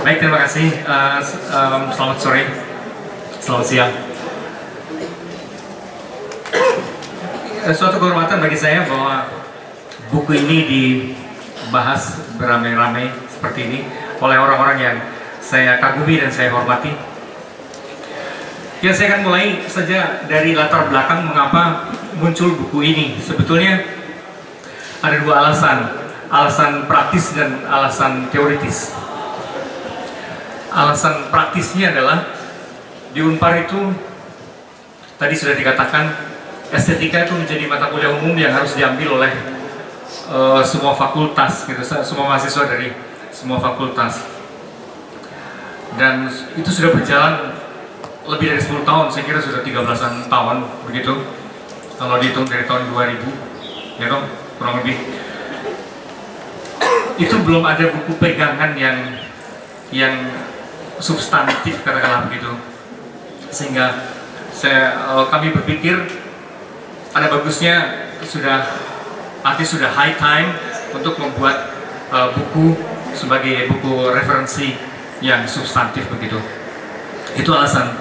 Baik, terima kasih. Selamat sore, selamat siang. Suatu kehormatan bagi saya bahwa buku ini dibahas beramai-ramai seperti ini oleh orang-orang yang saya kagumi dan saya hormati. Ya, saya akan mulai saja dari latar belakang mengapa muncul buku ini. Sebetulnya ada dua alasan praktis dan alasan teoritis. Alasan praktisnya adalah di Unpar itu tadi sudah dikatakan estetika itu menjadi mata kuliah umum yang harus diambil oleh semua fakultas, gitu, semua mahasiswa dari semua fakultas. Dan itu sudah berjalan lebih dari 10 tahun, saya kira sudah 13-an tahun begitu. Kalau dihitung dari tahun 2000, ya kan, kurang lebih. Itu belum ada buku pegangan yang substantif, katakanlah begitu. Sehingga kami berpikir ada bagusnya sudah high time untuk membuat buku sebagai buku referensi yang substantif begitu. Itu alasan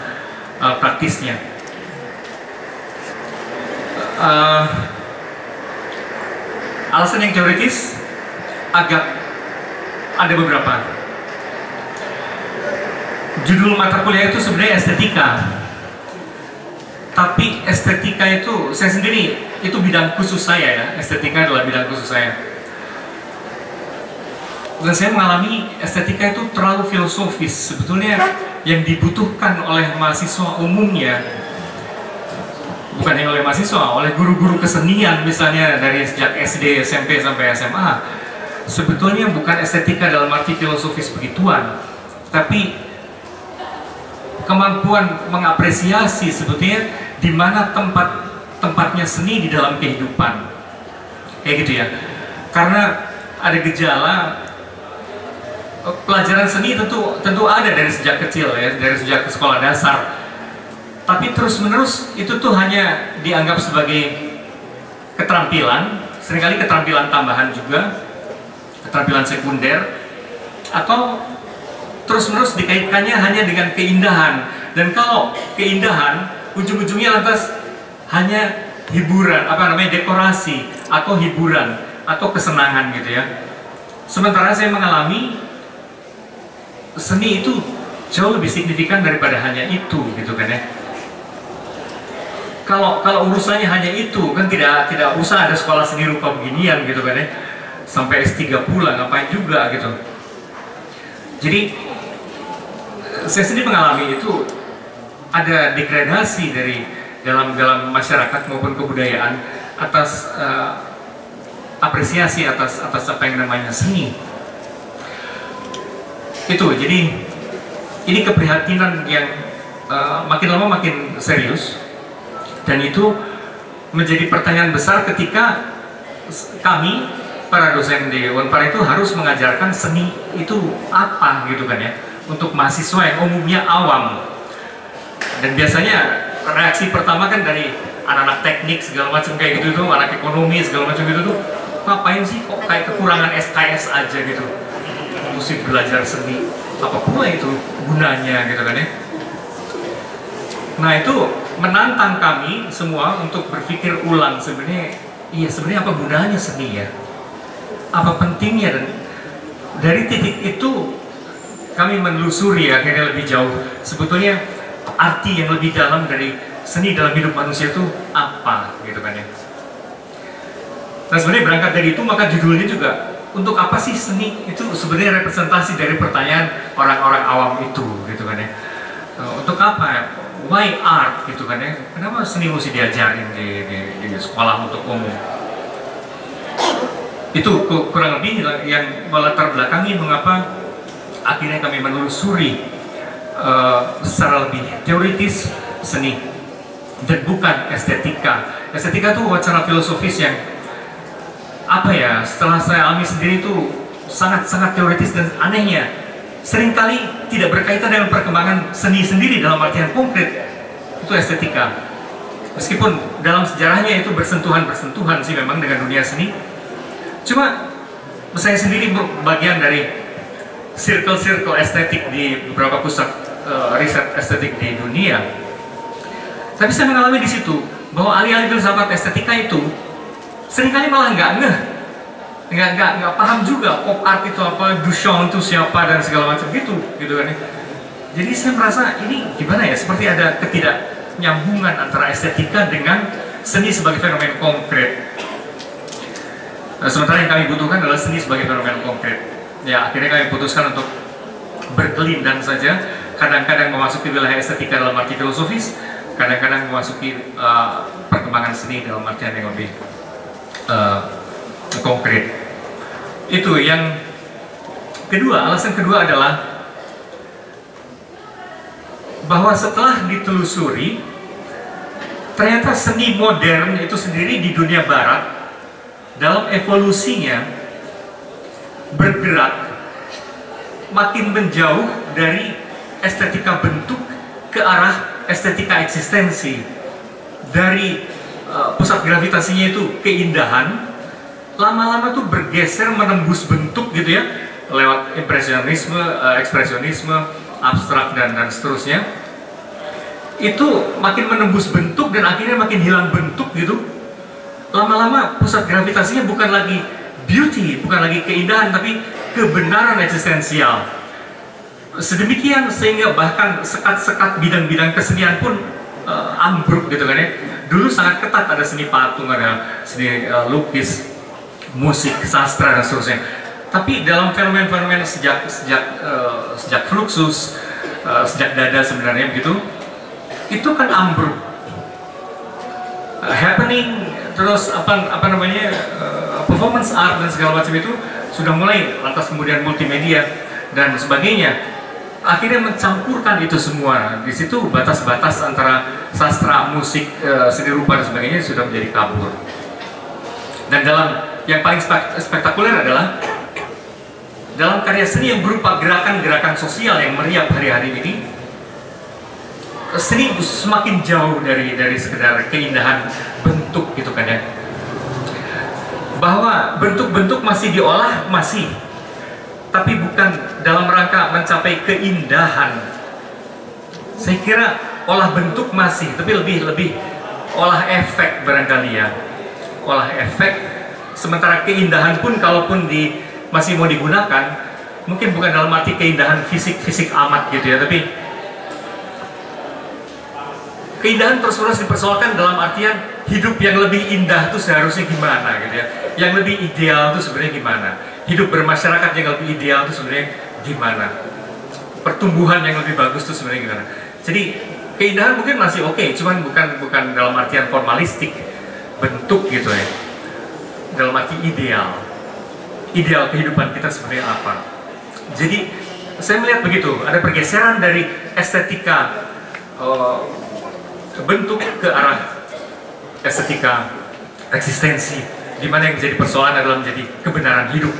praktisnya. Alasan yang teoritis agak ada beberapa. Judul mata kuliah itu sebenarnya estetika, tapi estetika itu saya sendiri itu bidang khusus saya ya. Estetika adalah bidang khusus saya. Dan saya mengalami estetika itu terlalu filosofis. Sebetulnya yang dibutuhkan oleh mahasiswa umumnya, bukan hanya oleh mahasiswa, oleh guru-guru kesenian misalnya dari sejak SD, SMP sampai SMA, sebetulnya bukan estetika dalam arti filosofis begituan, tapi kemampuan mengapresiasi sebetulnya di mana tempatnya seni di dalam kehidupan, kayak gitu ya. Karena ada gejala pelajaran seni tentu ada dari sejak kecil ya, dari sejak sekolah dasar. Tapi terus-menerus itu tuh hanya dianggap sebagai keterampilan, seringkali keterampilan tambahan juga, keterampilan sekunder, atau terus-menerus dikaitkannya hanya dengan keindahan. Dan kalau keindahan ujung-ujungnya lantas hanya hiburan, dekorasi atau hiburan atau kesenangan gitu ya. Sementara saya mengalami seni itu jauh lebih signifikan daripada hanya itu gitu kan ya. Kalau urusannya hanya itu kan tidak usah ada sekolah seni rupa beginian gitu kan ya. Sampai S3 pula ngapain juga gitu. Jadi saya sendiri mengalami itu ada degradasi dari dalam masyarakat maupun kebudayaan atas apresiasi atas apa yang namanya seni. Itu jadi ini keprihatinan yang makin lama makin serius, dan itu menjadi pertanyaan besar ketika kami para dosen di Unpar itu harus mengajarkan seni itu apa gitu kan ya, untuk mahasiswa yang umumnya awam. Dan biasanya reaksi pertama kan dari anak-anak teknik segala macam kayak gitu tuh, anak ekonomi segala macam gitu tuh, ngapain sih kok kayak kekurangan SKS aja gitu, mesti belajar seni, apa pula itu gunanya gitu kan ya. Nah itu menantang kami semua untuk berpikir ulang sebenarnya apa gunanya seni ya, apa pentingnya. Dan dari titik itu kami menelusuri akhirnya lebih jauh sebetulnya arti yang lebih dalam dari seni dalam hidup manusia itu apa gitu kan ya. Nah sebenarnya berangkat dari itu maka judulnya juga, untuk apa sih seni itu sebenarnya representasi dari pertanyaan orang-orang awam itu gitu kan ya. Untuk apa ya? Why art gitu kan ya. Kenapa seni mesti diajarin di sekolah untuk umum? Itu kurang lebih yang melatar belakangi mengapa akhirnya kami menelusuri secara lebih teoritis seni dan bukan estetika. Estetika itu wacana filosofis yang apa ya, setelah saya alami sendiri itu sangat-sangat teoritis, dan anehnya seringkali tidak berkaitan dengan perkembangan seni sendiri dalam artian konkret. Itu estetika, meskipun dalam sejarahnya itu bersentuhan sih memang dengan dunia seni. Cuma saya sendiri bagian dari circle-circle estetik di beberapa pusat riset estetik di dunia. Tapi saya mengalami di situ bahwa ahli-ahli filsafat estetika itu seringkali malah nggak paham juga pop art itu apa, Duchamp itu siapa dan segala macam gitu kan ya. Jadi saya merasa ini gimana ya, seperti ada ketidaknyambungan antara estetika dengan seni sebagai fenomen konkret. Sementara yang kami butuhkan adalah seni sebagai fenomen konkret. Ya, akhirnya kami putuskan untuk berkelindang saja, kadang-kadang memasuki wilayah estetika dalam arti filosofis, kadang-kadang memasuki perkembangan seni dalam artian yang lebih konkret. Itu yang kedua. Alasan kedua adalah bahwa setelah ditelusuri, ternyata seni modern itu sendiri di dunia barat dalam evolusinya bergerak makin menjauh dari estetika bentuk ke arah estetika eksistensi. Dari pusat gravitasinya itu keindahan, lama-lama tuh bergeser menembus bentuk gitu ya, lewat impresionisme, ekspresionisme, abstrak dan seterusnya. Itu makin menembus bentuk dan akhirnya makin hilang bentuk gitu. Lama-lama pusat gravitasinya bukan lagi beauty, bukan lagi keindahan, tapi kebenaran eksistensial. Sedemikian sehingga bahkan sekat-sekat bidang-bidang kesenian pun ambruk gitu kan ya. Dulu sangat ketat, ada seni patung, ada seni lukis, musik, sastra dan seterusnya. Tapi dalam fenomen-fenomen sejak Fluxus, sejak Dada sebenarnya begitu, itu kan ambruk. Happening, terus apa namanya, performance art dan segala macam itu sudah mulai, lantas kemudian multimedia dan sebagainya. Akhirnya mencampurkan itu semua. Di situ batas-batas antara sastra, musik, seni rupa dan sebagainya sudah menjadi kabur. Dan dalam yang paling spektakuler adalah dalam karya seni yang berupa gerakan-gerakan sosial yang meriap hari-hari ini, seni semakin jauh dari sekedar keindahan bentuk gitu kan ya. Bahwa bentuk-bentuk masih diolah, masih, tapi bukan dalam rangka mencapai keindahan. Saya kira olah bentuk masih, tapi lebih olah efek barangkali ya, olah efek. Sementara keindahan pun kalaupun masih mau digunakan, mungkin bukan dalam arti keindahan fisik amat gitu ya, tapi keindahan terus-menerus dipersoalkan dalam artian hidup yang lebih indah itu seharusnya gimana gitu ya, yang lebih ideal itu sebenarnya gimana, hidup bermasyarakat yang lebih ideal itu sebenarnya gimana, pertumbuhan yang lebih bagus itu sebenarnya gimana. Jadi keindahan mungkin masih oke, cuman bukan dalam artian formalistik bentuk gitu ya, dalam arti ideal kehidupan kita sebenarnya apa. Jadi saya melihat begitu, ada pergeseran dari estetika bentuk ke arah estetika eksistensi, di mana yang menjadi persoalan adalah menjadi kebenaran hidup.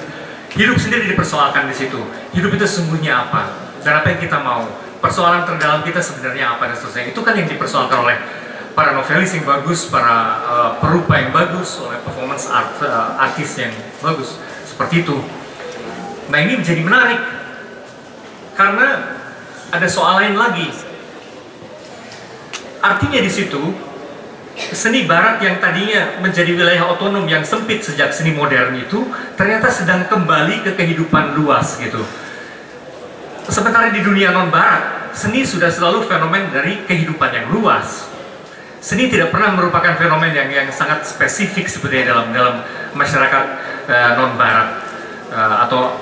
Hidup sendiri dipersoalkan di situ. Hidup itu sesungguhnya apa dan apa yang kita mau. Persoalan terdalam kita sebenarnya apa dan seterusnya. Itu kan yang dipersoalkan oleh para novelis yang bagus, para perupa yang bagus, oleh performance artis yang bagus. Seperti itu. Nah, ini menjadi menarik karena ada soal lain lagi. Artinya di situ seni barat yang tadinya menjadi wilayah otonom yang sempit sejak seni modern itu ternyata sedang kembali ke kehidupan luas gitu. Sementara di dunia non barat, seni sudah selalu fenomen dari kehidupan yang luas. Seni tidak pernah merupakan fenomen yang sangat spesifik sebetulnya dalam masyarakat non barat,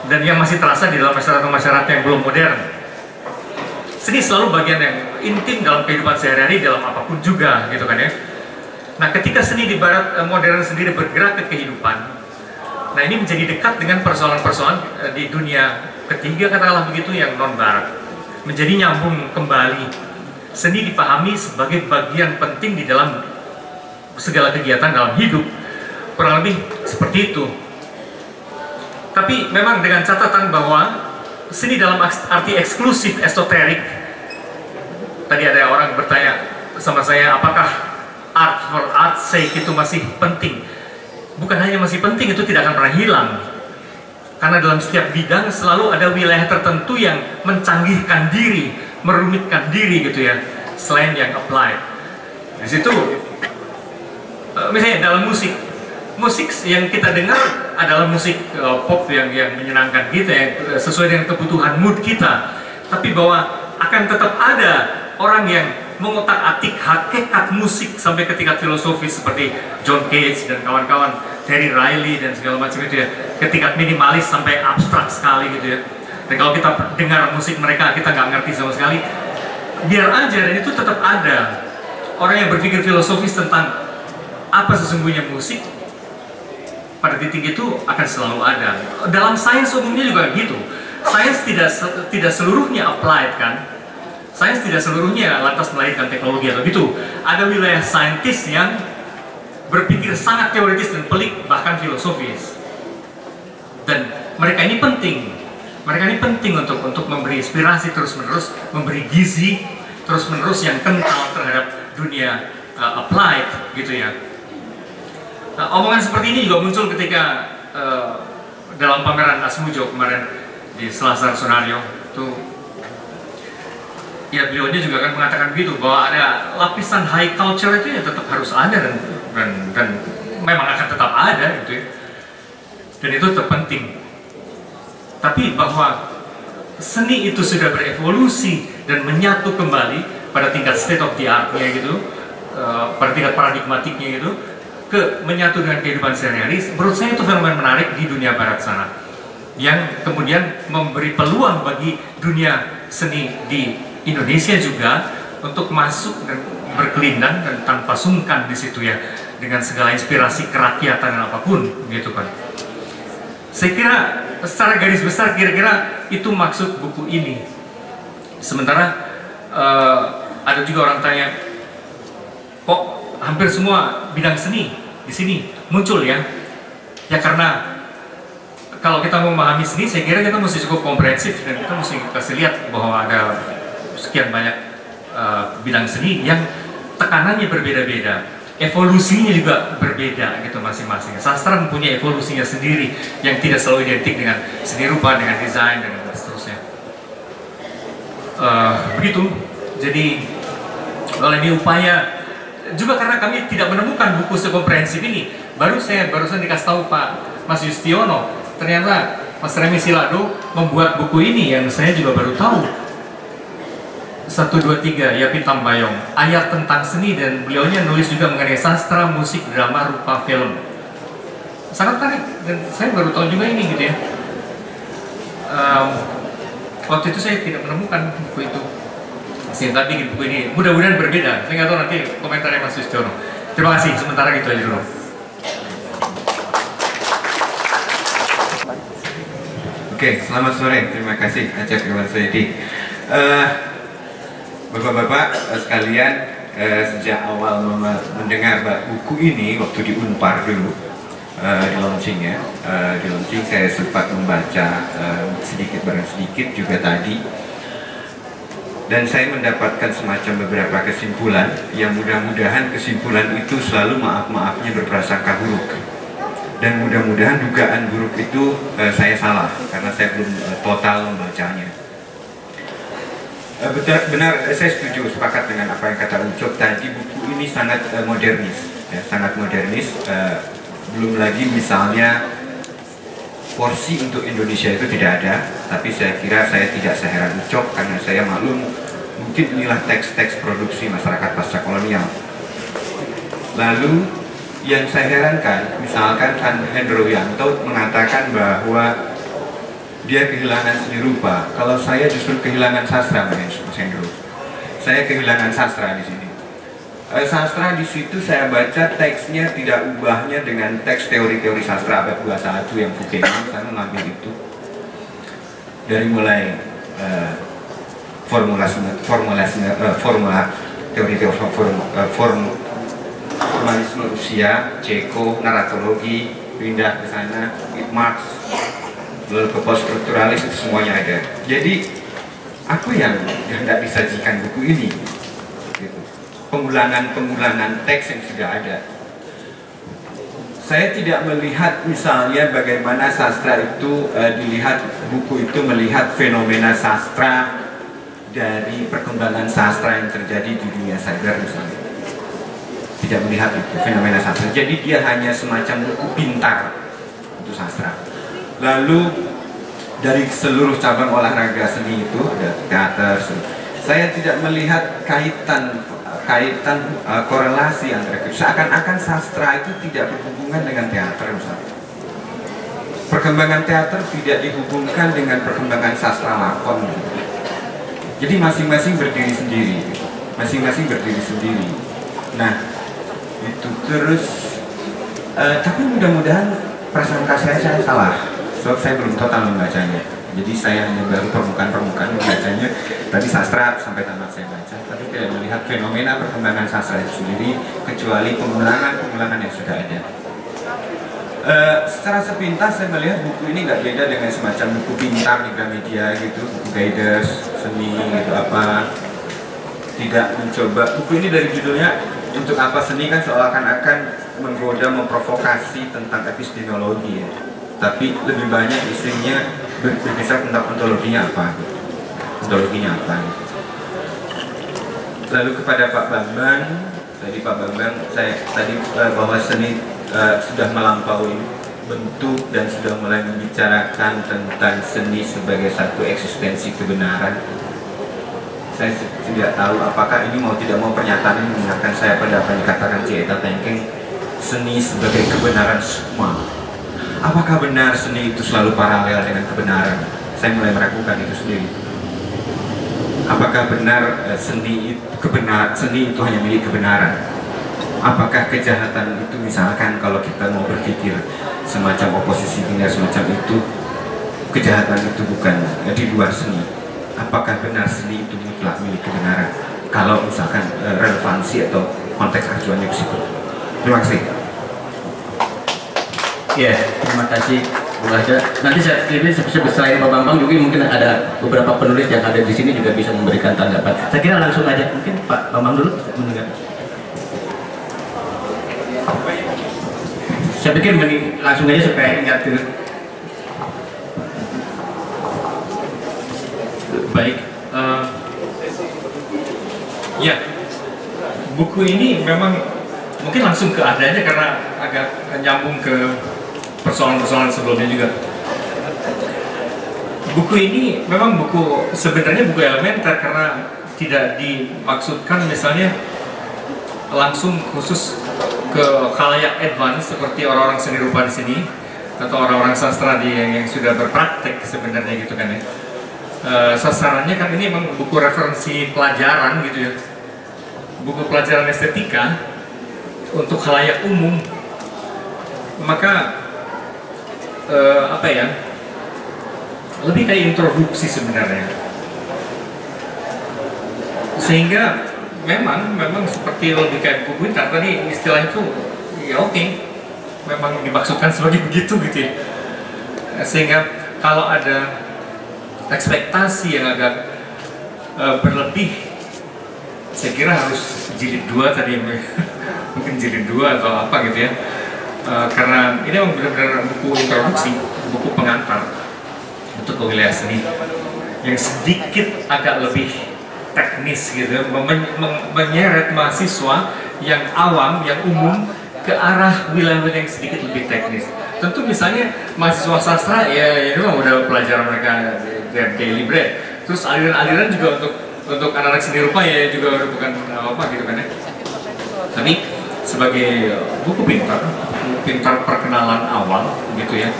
dan yang masih terasa di dalam masyarakat yang belum modern. Seni selalu bagian yang intim dalam kehidupan sehari-hari, dalam apapun juga gitu kan ya. Nah, ketika seni di barat modern sendiri bergerak ke kehidupan, nah ini menjadi dekat dengan persoalan-persoalan di dunia ketiga, katakanlah begitu, yang non barat. Menjadi nyambung kembali. Seni dipahami sebagai bagian penting di dalam segala kegiatan dalam hidup. Kurang lebih seperti itu. Tapi memang dengan catatan bahwa seni dalam arti eksklusif esoterik, tadi ada orang bertanya sama saya, apakah art for art's sake itu masih penting? Bukan hanya masih penting, itu tidak akan pernah hilang. Karena dalam setiap bidang selalu ada wilayah tertentu yang mencanggihkan diri, merumitkan diri gitu ya, selain yang applied. Di situ, misalnya dalam musik yang kita dengar adalah musik pop yang menyenangkan kita, yang sesuai dengan kebutuhan mood kita. Tapi bahwa akan tetap ada orang yang mengotak-atik hakikat musik sampai ke tingkat filosofis seperti John Cage dan kawan-kawan, Terry Riley dan segala macam itu ya, ke tingkat minimalis sampai abstrak sekali gitu ya. Dan kalau kita dengar musik mereka kita nggak ngerti sama sekali, biar aja, dan itu tetap ada orang yang berpikir filosofis tentang apa sesungguhnya musik. Pada titik itu akan selalu ada. Dalam sains umumnya juga gitu. Sains tidak seluruhnya applied kan. Sains tidak seluruhnya lantas melahirkan teknologi atau gitu. Ada wilayah saintis yang berpikir sangat teoritis dan pelik, bahkan filosofis. Dan mereka ini penting. Mereka ini penting untuk memberi inspirasi terus-menerus, memberi gizi terus-menerus yang kental terhadap dunia applied gitu ya. Nah, omongan seperti ini juga muncul ketika dalam pameran Asmujo kemarin di Selasar Sonario itu, ya beliaunya juga akan mengatakan begitu, bahwa ada lapisan high culture itu ya tetap harus ada dan memang akan tetap ada gitu ya, dan itu tetap penting. Tapi bahwa seni itu sudah berevolusi dan menyatu kembali pada tingkat state of the art-nya gitu, pada tingkat paradigmatiknya gitu, ke menyatu dengan kehidupan sehari-hari. Menurut saya itu fenomena menarik di dunia barat sana, yang kemudian memberi peluang bagi dunia seni di Indonesia juga untuk masuk dan berkelindang dan tanpa sungkan di situ ya, dengan segala inspirasi kerakyatan dan apapun gitu kan. Saya kira secara garis besar kira-kira itu maksud buku ini. Sementara ada juga orang tanya, kok hampir semua bidang seni di sini muncul ya? Ya karena kalau kita mau memahami seni, saya kira kita mesti cukup komprehensif dan kita mesti kasih lihat bahwa ada sekian banyak bidang seni yang tekanannya berbeda-beda, evolusinya juga berbeda gitu masing-masing. Sastra mempunyai evolusinya sendiri yang tidak selalu identik dengan seni rupa, dengan desain dan seterusnya. Begitu. Jadi oleh ini upaya juga karena kami tidak menemukan buku sekomprehensif ini. Barusan dikasih tahu Pak Mas Justiono, ternyata Mas Remi Silado membuat buku ini yang saya juga baru tahu. 1, 2, 3 Yapi Tambayong, ayat tentang seni, dan beliaunya nulis juga mengenai sastra, musik, drama, rupa, film. Sangat menarik dan saya baru tahu juga ini gitu ya. Waktu itu saya tidak menemukan buku itu. Saya bikin buku ini, mudah-mudahan berbeda. Saya nggak tahu nanti komentarnya Mas Justiono. Terima kasih, sementara gitu aja dulu. Oke, selamat sore. Terima kasih Acep Iwan Saidi. Bapak-bapak sekalian, sejak awal mendengar buku ini waktu di Unpar dulu, di launchingnya, di launching saya sempat membaca sedikit barang sedikit juga tadi, dan saya mendapatkan semacam beberapa kesimpulan yang mudah-mudahan kesimpulan itu selalu maaf-maafnya berprasangka buruk, dan mudah-mudahan dugaan buruk itu saya salah karena saya belum total membacanya. Benar, saya sepakat dengan apa yang kata Ucok tadi. Buku ini sangat modernis, ya, sangat modernis. Belum lagi misalnya porsi untuk Indonesia itu tidak ada, tapi saya kira saya tidak seheran Ucok karena saya maklum mungkin inilah teks-teks produksi masyarakat pasca kolonial. Lalu yang saya herankan, misalkan Hendro Yanto mengatakan bahwa dia kehilangan seni rupa. Kalau saya justru kehilangan sastra, Mas Hendro. Saya kehilangan sastra di sini. Sastra di situ saya baca teksnya tidak ubahnya dengan teks teori-teori sastra abad 21 yang Fukuyama, saya mengambil itu. Dari mulai formula teori-teori formalisme Rusia, Ceko, naratologi, pindah ke sana, Marx, lalu ke poststrukturalis, itu semuanya ada. Jadi apa yang hendak disajikan buku ini? Pengulangan teks yang sudah ada. Saya tidak melihat misalnya bagaimana sastra itu dilihat, buku itu melihat fenomena sastra dari perkembangan sastra yang terjadi di dunia cyber misalnya. Tidak melihat itu fenomena sastra. Jadi dia hanya semacam buku pintar untuk sastra. Lalu dari seluruh cabang olahraga seni itu ada teater, saya tidak melihat kaitan korelasi antara itu. Seakan-akan sastra itu tidak berhubungan dengan teater misalnya. Perkembangan teater tidak dihubungkan dengan perkembangan sastra lakon. Jadi masing-masing berdiri sendiri. Masing-masing berdiri sendiri. Nah, itu terus tapi mudah-mudahan prasangka saya salah. Sebab saya belum total membacanya. Jadi saya hanya baru permukaan-permukaan membacanya. Tadi sastra sampai tamat saya baca, tapi tidak melihat fenomena perkembangan sastra itu sendiri, kecuali pengulangan yang sudah ada. Secara sepintas saya melihat buku ini nggak beda dengan semacam buku pintar di Gramedia gitu, buku guiders, seni gitu apa. Tidak mencoba, buku ini dari judulnya Untuk Apa Seni kan seakan-akan menggoda, memprovokasi tentang epistemologi ya. Tapi lebih banyak isinya berkisar tentang ontologinya apa. Ontologinya apa. Lalu kepada Pak Bambang, saya tadi bahwa seni sudah melampaui bentuk dan sudah mulai membicarakan tentang seni sebagai satu eksistensi kebenaran. Saya tidak tahu apakah ini mau tidak mau pernyataan ini mengingatkan saya pada apa yang dikatakan C.Eta Tengking, seni sebagai kebenaran semua. Apakah benar seni itu selalu paralel dengan kebenaran? Saya mulai meragukan itu sendiri. Apakah benar seni itu hanya milik kebenaran? Apakah kejahatan itu misalkan kalau kita mau berpikir semacam oposisi biner semacam itu, kejahatan itu bukan di luar seni? Apakah benar seni itu mutlak milik kebenaran? Kalau misalkan relevansi atau konteks acuannya ke situ. Terima kasih. Ya, terima kasih Bu Raja. Nanti saya kira selain Pak Bambang juga mungkin ada beberapa penulis yang ada di sini juga bisa memberikan tanggapan. Saya kira langsung aja, mungkin Pak Bambang dulu mendengar. Saya pikir langsung aja supaya ingat dulu. Baik, ya, buku ini memang mungkin langsung ke adanya karena agak nyambung ke persoalan-persoalan sebelumnya juga. Buku ini memang sebenarnya buku elementer karena tidak dimaksudkan misalnya langsung khusus ke khalayak advance seperti orang-orang seni rupa di sini atau orang-orang sastra yang sudah berpraktek sebenarnya gitu kan ya. Sasarannya kan ini memang buku referensi pelajaran gitu ya, buku pelajaran estetika untuk khalayak umum. Maka apa ya, lebih kayak introduksi sebenarnya, sehingga memang seperti lebih kayak buku pintar tadi istilah itu ya oke, memang dimaksudkan sebagai begitu gitu ya. Sehingga kalau ada ekspektasi yang agak berlebih, saya kira harus jilid 2 tadi mungkin jilid 2 atau apa gitu ya, karena ini memang benar-benar buku introduksi, buku pengantar untuk wilayah seni yang sedikit agak lebih teknis gitu, menyeret mahasiswa yang awam, yang umum ke arah wilayah-wilayah yang sedikit lebih teknis. Tentu misalnya mahasiswa sastra ya ini mah udah pelajaran mereka daily bread. Terus aliran-aliran juga untuk anak-anak seni rupa ya juga udah bukan apa gitu kan ya. Tapi sebagai buku pintar perkenalan awal gitu ya.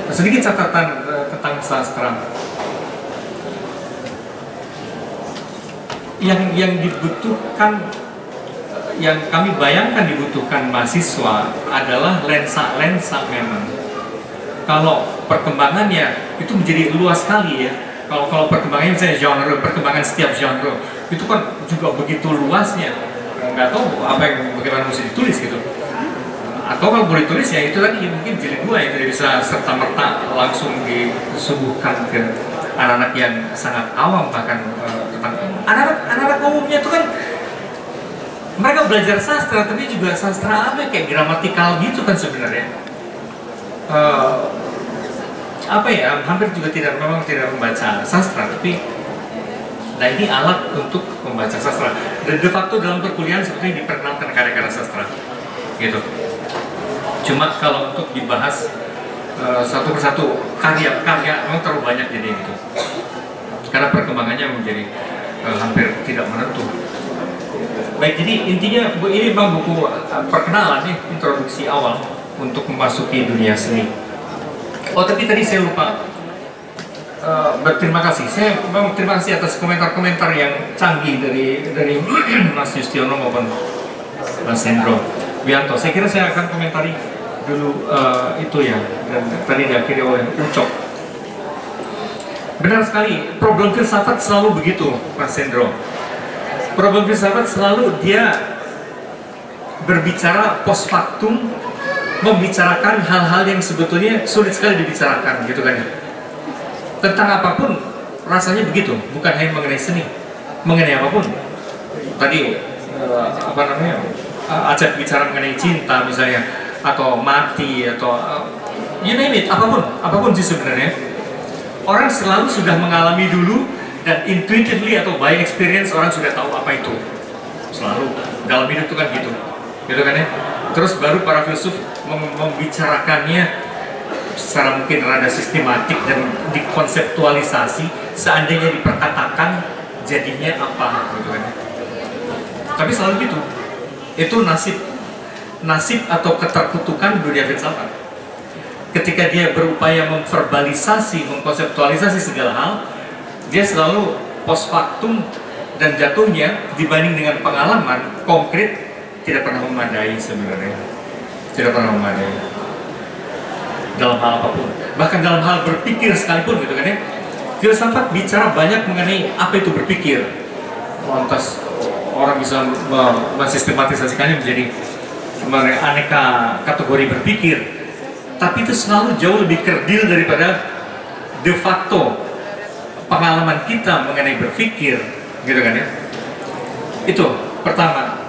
Sedikit catatan tentang sastra. Yang dibutuhkan, yang kami bayangkan dibutuhkan mahasiswa adalah lensa-lensa memang. Kalau perkembangannya itu menjadi luas sekali ya. Kalau perkembangannya misalnya genre, perkembangan setiap genre itu kan juga begitu luasnya. Nggak tahu bagaimana mesti ditulis gitu. Atau kalau boleh tulis ya itu tadi mungkin jilid 2 yang tidak bisa serta-merta langsung disuguhkan ke anak-anak yang sangat awam bahkan tentang anak-anak umumnya itu kan Mereka belajar sastra, tapi juga sastra apa kayak gramatikal gitu kan sebenarnya. Apa ya, hampir juga memang tidak membaca sastra, tapi nah ini alat untuk membaca sastra. Dan de facto dalam perkuliahan sebetulnya diperkenalkan karya-karya sastra, gitu. Cuma kalau untuk dibahas satu persatu karya-karya memang terlalu banyak jadi gitu. Karena perkembangannya menjadi hampir tidak menentu. Baik, jadi intinya ini memang buku perkenalan nih, introduksi awal untuk memasuki dunia seni. Oh, tapi tadi saya lupa berterima kasih. Saya memang terima kasih atas komentar-komentar yang canggih dari Mas Justiono maupun Mas Hendro Wianto. Saya kira saya akan komentari dulu itu ya, dan tadi diakhiri oleh Ucok. Benar sekali, problem filsafat selalu begitu, Mas Hendro. Problem filsafat selalu dia berbicara post factum, membicarakan hal-hal yang sebetulnya sulit sekali dibicarakan, gitu kan ya. Tentang apapun rasanya begitu, bukan hanya mengenai seni, mengenai apapun. Tadi apa namanya, Acep bicara mengenai cinta misalnya, atau mati, atau you name it, apapun sih sebenarnya. Orang selalu sudah mengalami dulu, dan intuitively atau by experience orang sudah tahu apa itu. Selalu dalam hidup itu kan gitu kan ya. Terus baru para filsuf membicarakannya secara mungkin rada sistematik dan dikonseptualisasi, seandainya diperkatakan jadinya apa, gitu kan ya. Tapi selalu gitu. Itu nasib atau keterkutukan dunia filsafat. Ketika dia berupaya memverbalisasi, mengkonseptualisasi segala hal, dia selalu post factum, dan jatuhnya dibanding dengan pengalaman konkret tidak pernah memadai sebenarnya. Tidak pernah memadai dalam hal apapun, bahkan dalam hal berpikir sekalipun, gitu kan ya. Filsafat bicara banyak mengenai apa itu berpikir. Lantas orang bisa mensistematisasikannya menjadi sebenarnya aneka kategori berpikir, tapi itu selalu jauh lebih kerdil daripada de facto pengalaman kita mengenai berpikir, gitu kan ya. Itu pertama.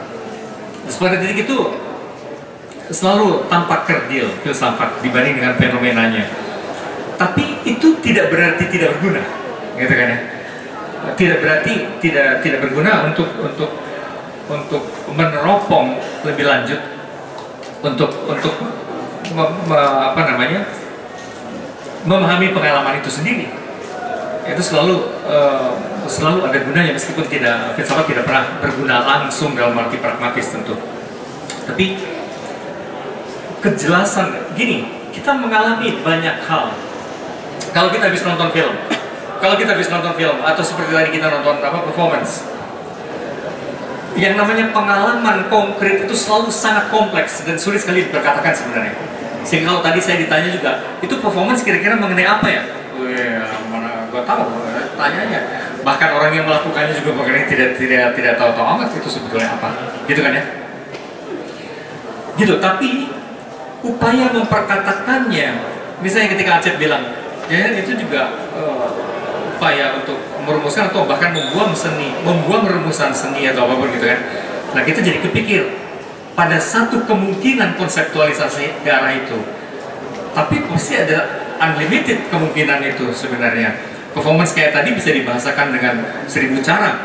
Pada titik itu selalu tampak kerdil filsafat dibanding dengan fenomenanya. Tapi itu tidak berarti tidak berguna, gitu kan ya. Tidak berarti tidak berguna untuk meneropong lebih lanjut, untuk apa namanya, memahami pengalaman itu sendiri. Itu selalu ada gunanya, meskipun filsafat tidak pernah berguna langsung dalam arti pragmatis tentu. Tapi kejelasan gini, kita mengalami banyak hal. Kalau kita habis nonton film, atau seperti tadi kita nonton performance, yang namanya pengalaman konkret itu selalu sangat kompleks dan sulit sekali diperkatakan sebenarnya. Sehingga kalau tadi saya ditanya juga, itu performance kira-kira mengenai apa ya? Mana gua tahu, tanyanya. Bahkan orang yang melakukannya juga mengenai tidak tahu amat itu sebetulnya apa, gitu kan ya? Gitu. Tapi upaya memperkatakannya, misalnya ketika Acep bilang, ya itu juga upaya untuk merumuskan atau bahkan membuang rumusan seni atau apapun, gitu kan. Nah, kita jadi kepikir pada satu kemungkinan konseptualisasi ke arah itu. Tapi pasti ada unlimited kemungkinan itu sebenarnya. Performance kayak tadi bisa dibahasakan dengan 1000 cara,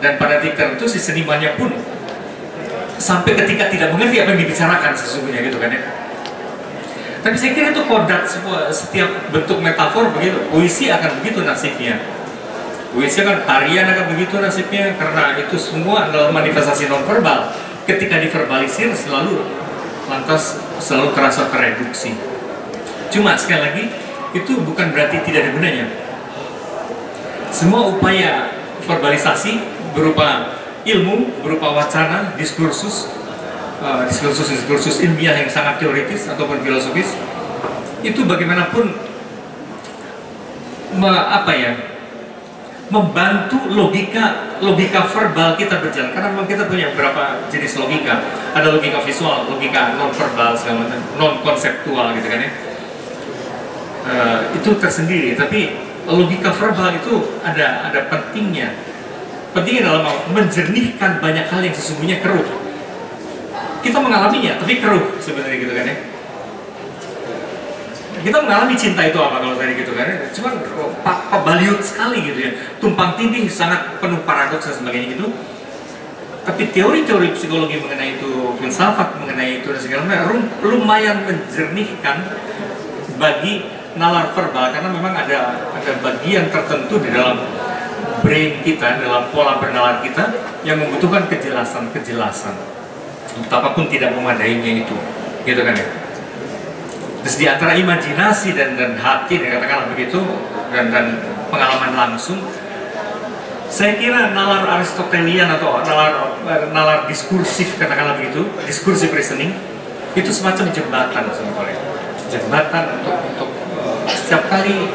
dan pada titik tertentu si senimannya pun sampai ketika tidak mengerti apa yang dibicarakan sesungguhnya, gitu kan ya. Tapi saya kira itu kodrat setiap bentuk metafor begitu. Puisi akan begitu nasibnya. Puisi kan, tarian akan begitu nasibnya, karena itu semua adalah manifestasi nonverbal. Ketika diverbalisir selalu terasa tereduksi. Cuma sekali lagi, itu bukan berarti tidak ada gunanya. Semua upaya verbalisasi berupa ilmu, berupa wacana, diskursus ilmiah yang sangat teoritis ataupun filosofis, itu bagaimanapun membantu logika verbal kita berjalan. Karena memang kita punya beberapa jenis logika. Ada logika visual, logika non verbal, segala macam, non konseptual, gitu kan ya. Itu tersendiri. Tapi logika verbal itu ada pentingnya pentingnya dalam menjernihkan banyak hal yang sesungguhnya keruh. Kita mengalaminya, tapi keruh sebenarnya gitu kan ya. Kita mengalami cinta itu apa kalau tadi gitu kan ya. Cuman pabaliut sekali gitu ya, tumpang tindih, sangat penuh paradoks dan sebagainya gitu. Tapi teori-teori psikologi mengenai itu, filsafat mengenai itu dan segala macam lumayan menjernihkan bagi nalar verbal, karena memang ada bagian tertentu di dalam brain kita, dalam pola bernalar kita yang membutuhkan kejelasan. Betapapun tidak memadainya itu, gitu kan ya. Terus di antara imajinasi dan hati, katakanlah begitu, dan pengalaman langsung, saya kira nalar Aristotelian atau nalar diskursif, katakanlah begitu, diskursif reasoning, itu semacam jembatan sebetulnya. Jembatan untuk setiap kali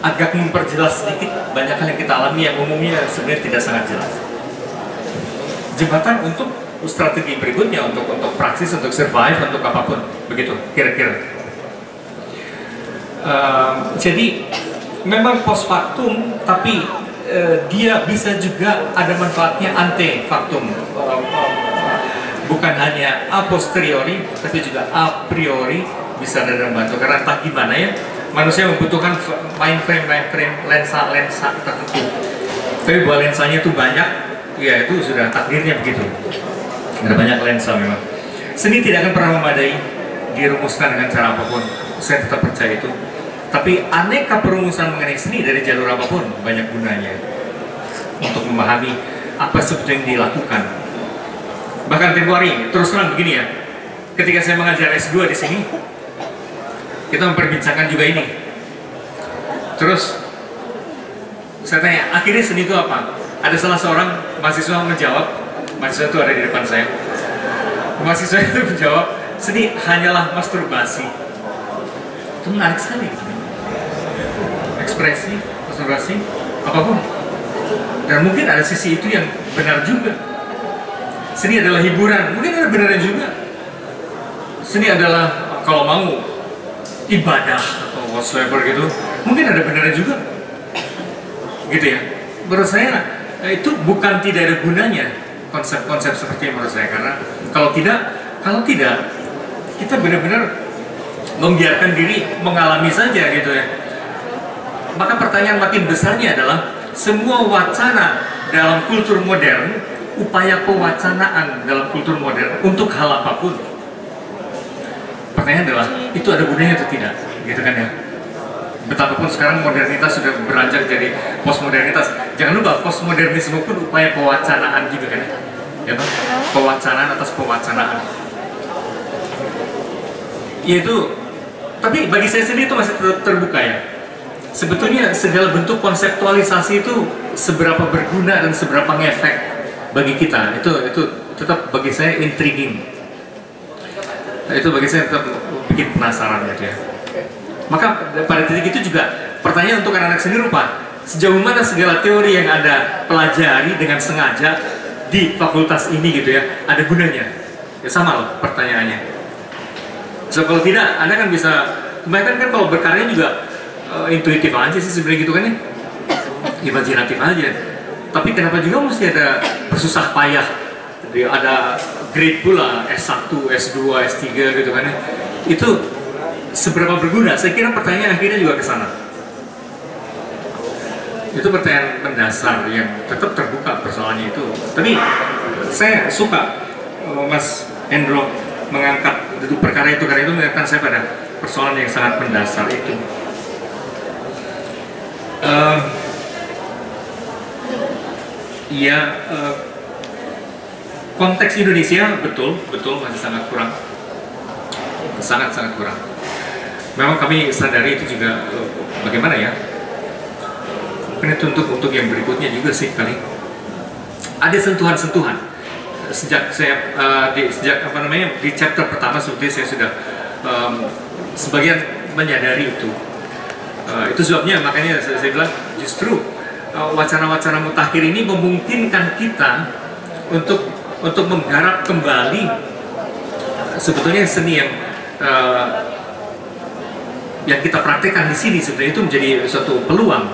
agak memperjelas sedikit banyak hal yang kita alami yang umumnya sebenarnya tidak sangat jelas. Jembatan untuk strategi berikutnya, untuk praksis, untuk survive, untuk apapun, begitu kira-kira. Jadi memang post factum, tapi dia bisa juga ada manfaatnya ante factum, bukan hanya a posteriori, tapi juga a priori bisa ada membantu. Karena entah gimana ya, manusia membutuhkan mind frame, lensa tertentu. Tapi bahwa lensanya itu banyak, ya itu sudah takdirnya begitu. Ada banyak lensa memang. Seni tidak akan pernah memadai, dirumuskan dengan cara apapun. Saya tetap percaya itu. Tapi aneka perumusan mengenai seni dari jalur apapun banyak gunanya untuk memahami apa sebetulnya yang dilakukan. Bahkan tempo hari, terus terang begini ya, ketika saya mengajar S2 di sini, kita memperbincangkan juga ini. Terus saya tanya, akhirnya seni itu apa? Ada salah seorang mahasiswa menjawab, mahasiswa itu ada di depan saya. Mahasiswa itu menjawab, seni hanyalah masturbasi. Itu menarik sekali. Ekspresi, masturbasi, apapun. Dan mungkin ada sisi itu yang benar juga. Seni adalah hiburan, mungkin ada benarnya juga. Seni adalah kalau mau ibadah atau whatsoever gitu, mungkin ada benarnya juga. Gitu ya. Menurut saya itu bukan tidak ada gunanya konsep-konsep seperti menurut saya, karena kalau tidak kita benar-benar membiarkan diri mengalami saja gitu ya. Maka pertanyaan makin besarnya adalah semua wacana dalam kultur modern, upaya pewacanaan dalam kultur modern untuk hal apapun, pertanyaan adalah itu ada gunanya atau tidak, gitu kan ya. Betapapun sekarang modernitas sudah beranjak jadi postmodernitas, jangan lupa postmodernisme pun upaya pewacanaan juga kan ya, pewacanaan atas pewacanaan. Yaitu, tapi bagi saya sendiri itu masih terbuka ya. Sebetulnya segala bentuk konseptualisasi itu seberapa berguna dan seberapa ngefek bagi kita, itu tetap bagi saya intriguing. Itu bagi saya tetap bikin penasaran gitu ya. Maka pada titik itu juga pertanyaan untuk anak-anak seni rupa, sejauh mana segala teori yang Anda pelajari dengan sengaja di fakultas ini gitu ya, ada gunanya? Ya sama loh pertanyaannya. So kalau tidak, Anda kan bisa, kebanyakan kan kalau berkarya juga intuitif aja sih sebenarnya gitu kan ya, imajinatif aja. Tapi kenapa juga mesti ada bersusah payah? Jadi ada grade pula, S1, S2, S3 gitu kan ya. Itu seberapa berguna? Saya kira pertanyaan akhirnya juga ke sana. Itu pertanyaan mendasar yang tetap terbuka persoalannya itu. Tapi saya suka Mas Hendro mengangkat duduk perkara itu, karena itu mengingatkan saya pada persoalan yang sangat mendasar itu. Konteks Indonesia betul masih sangat kurang, sangat kurang. Memang kami sadari itu juga bagaimana ya. Mungkin itu untuk yang berikutnya juga sih kali. Ada sentuhan-sentuhan. Sejak saya di chapter pertama sebetulnya saya sudah sebagian menyadari itu. Itu sebabnya makanya saya bilang justru wacana-wacana mutakhir ini memungkinkan kita untuk menggarap kembali sebetulnya seni yang kita praktekkan di sini, sebetulnya itu menjadi suatu peluang.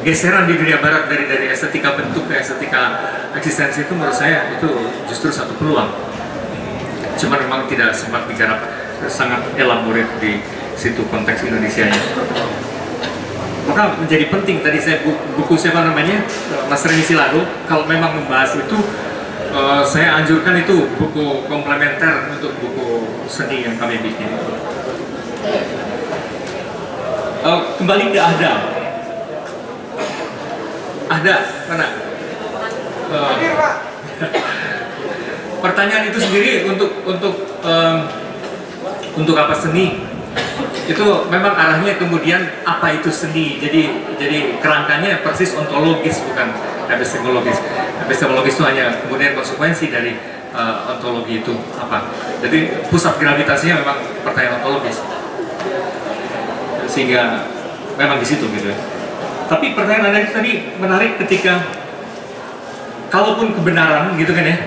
pergeseran di dunia barat dari estetika bentuk ke estetika eksistensi itu menurut saya itu justru satu peluang. Cuma memang tidak sempat digarap sangat elaborate di situ konteks Indonesianya. Maka menjadi penting tadi saya buku siapa namanya Mas Reni Silado, kalau memang membahas itu saya anjurkan itu buku komplementer untuk buku seni yang kami bikin. Kembali ke Ahda mana? Pertanyaan itu sendiri untuk apa seni? Itu memang arahnya kemudian apa itu seni. Jadi kerangkanya persis ontologis, bukan epistemologis. Epistemologis itu hanya kemudian konsekuensi dari ontologi itu apa. Jadi pusat gravitasinya memang pertanyaan ontologis. Sehingga memang di situ gitu ya. Tapi pertanyaan Anda tadi menarik ketika kalaupun kebenaran gitu kan ya,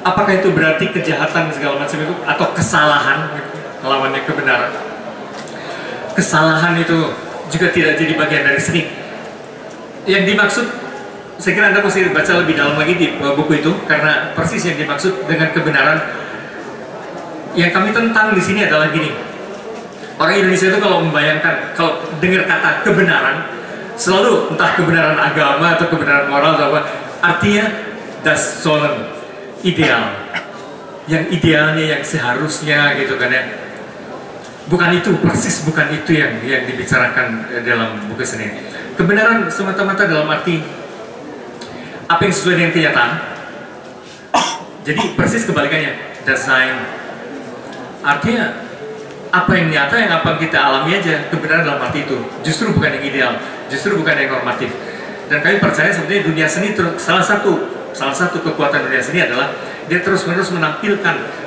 apakah itu berarti kejahatan segala macam itu atau kesalahan gitu, lawannya kebenaran? Kesalahan itu juga tidak jadi bagian dari seni. Yang dimaksud, saya kira Anda mesti baca lebih dalam lagi di buku itu, karena persis yang dimaksud dengan kebenaran yang kami tentang di sini adalah gini. Orang Indonesia itu kalau membayangkan, kalau dengar kata kebenaran, selalu entah kebenaran agama atau kebenaran moral atau apa, artinya das sollen, ideal, yang idealnya, yang seharusnya gitu kan ya. Bukan itu, persis bukan itu yang dibicarakan dalam buku seni. Kebenaran semata-mata dalam arti apa yang sesuai dengan kenyataan. Jadi persis kebalikannya, das sein, artinya apa yang nyata, yang apa kita alami aja. Kebenaran dalam arti itu justru bukan yang ideal, justru bukan yang normatif. Dan kami percaya sebenarnya dunia seni salah satu kekuatan dunia seni adalah dia terus-menerus menampilkan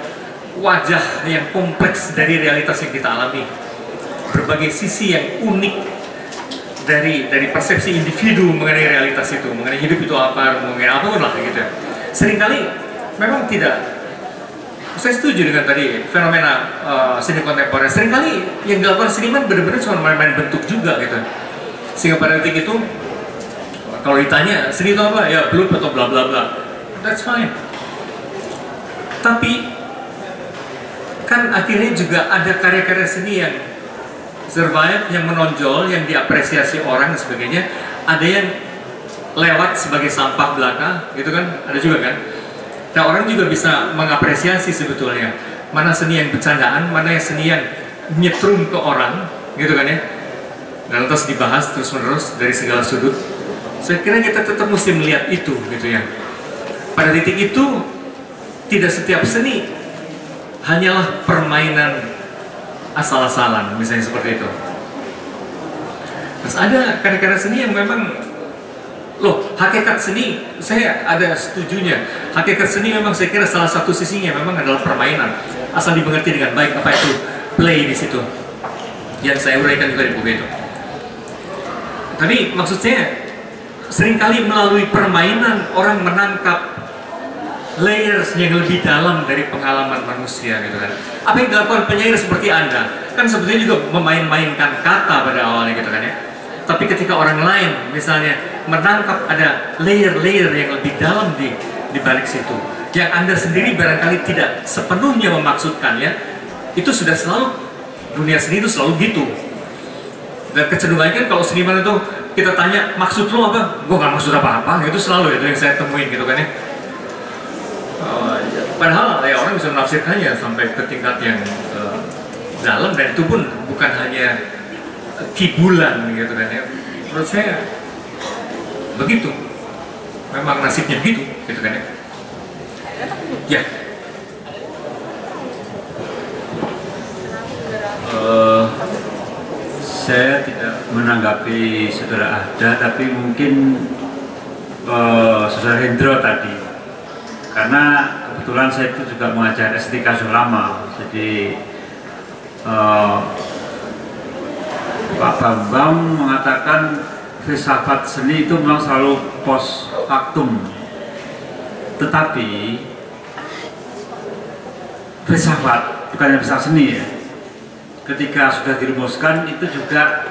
wajah yang kompleks dari realitas yang kita alami, berbagai sisi yang unik dari persepsi individu mengenai realitas itu, mengenai hidup itu apa, mengenai apapun lah gitu. Seringkali memang tidak. Saya setuju dengan tadi fenomena seni kontemporer. Seringkali yang dilakukan seniman benar-benar cuma main-main bentuk juga gitu. Sehingga pada detik itu kalau ditanya seni itu apa, ya bloop atau bla bla bla, that's fine. Tapi kan akhirnya juga ada karya-karya seni yang survive, yang menonjol, yang diapresiasi orang dan sebagainya. Ada yang lewat sebagai sampah belaka, gitu kan? Ada juga kan? Nah, orang juga bisa mengapresiasi sebetulnya mana seni yang bercandaan, mana yang seni yang nyetrum ke orang, gitu kan ya. Dan terus dibahas terus-menerus dari segala sudut. Saya kira kita tetap mesti melihat itu, gitu ya. Pada titik itu, tidak setiap seni hanyalah permainan asal-asalan, misalnya seperti itu. Terus ada karya-karya seni yang memang hakikat seni, saya ada setujunya. Hakikat seni memang saya kira salah satu sisinya memang adalah permainan, asal dimengerti dengan baik apa itu play di situ. Yang saya uraikan juga di buku itu. Tapi maksud saya, seringkali melalui permainan orang menangkap layers yang lebih dalam dari pengalaman manusia gitu kan. Apa yang dilakukan penyair seperti Anda kan sebetulnya juga memain-mainkan kata pada awalnya gitu kan ya. Tapi ketika orang lain misalnya menangkap ada layer-layer yang lebih dalam di balik situ, yang Anda sendiri barangkali tidak sepenuhnya memaksudkan ya, itu sudah selalu, dunia seni itu selalu gitu. Dan kecenderungannya kan kalau seniman itu kita tanya maksud lo apa, gue gak maksud apa-apa, itu selalu itu yang saya temuin gitu kan ya. Padahal ya orang bisa menafsirkannya sampai ke tingkat yang dalam, dan itu pun bukan hanya kibulan gitu kan ya. Menurut saya begitu, memang nasibnya begitu gitu kan ya. Ya. Saya tidak menanggapi saudara Ahda, tapi mungkin saudara Hendro tadi, karena kebetulan saya itu juga mengajar estetika sudah lama, jadi Pak Bambang mengatakan filsafat seni itu memang selalu post factum, tetapi filsafat bukan hanya filsafat seni ya, ketika sudah dirumuskan itu juga